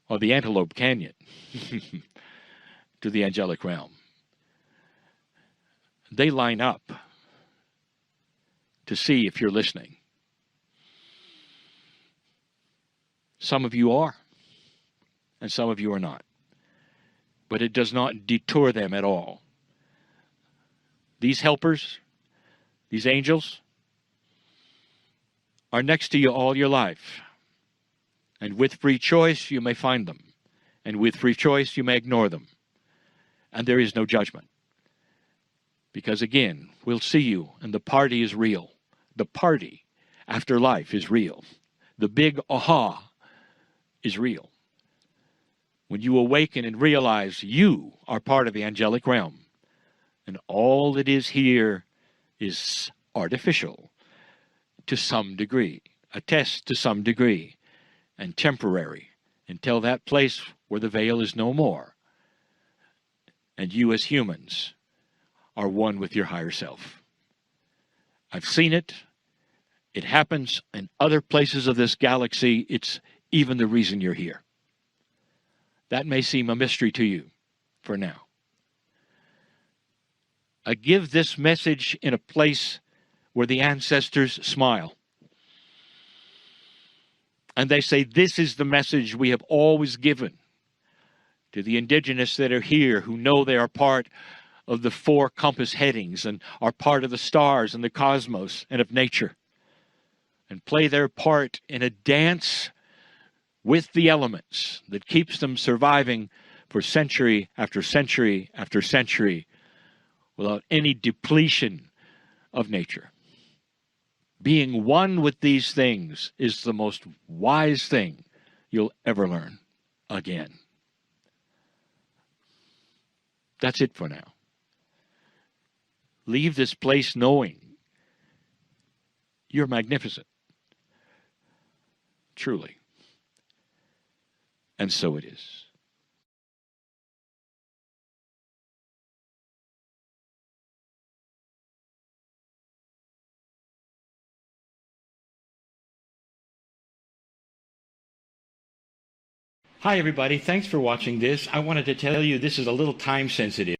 are the Antelope Canyon to the angelic realm. They line up to see if you're listening. Some of you are, and some of you are not. But it does not detour them at all. These helpers, these angels, are next to you all your life. And with free choice, you may find them. And with free choice, you may ignore them. And there is no judgment. Because again, we'll see you, and the party is real. The party after life is real. The big aha is real. When you awaken and realize you are part of the angelic realm, and all that is here is artificial to some degree, a test to some degree, and temporary until that place where the veil is no more. And you as humans are one with your higher self. I've seen it. It happens in other places of this galaxy. It's even the reason you're here. That may seem a mystery to you for now. I give this message in a place where the ancestors smile. And they say, this is the message we have always given to the indigenous that are here, who know they are part of the four compass headings and are part of the stars and the cosmos and of nature, and play their part in a dance with the elements that keeps them surviving for century after century after century without any depletion of nature. Being one with these things is the most wise thing you'll ever learn again. That's it for now. Leave this place knowing you're magnificent. Truly. And so it is. Hi, everybody. Thanks for watching this. I wanted to tell you this is a little time sensitive.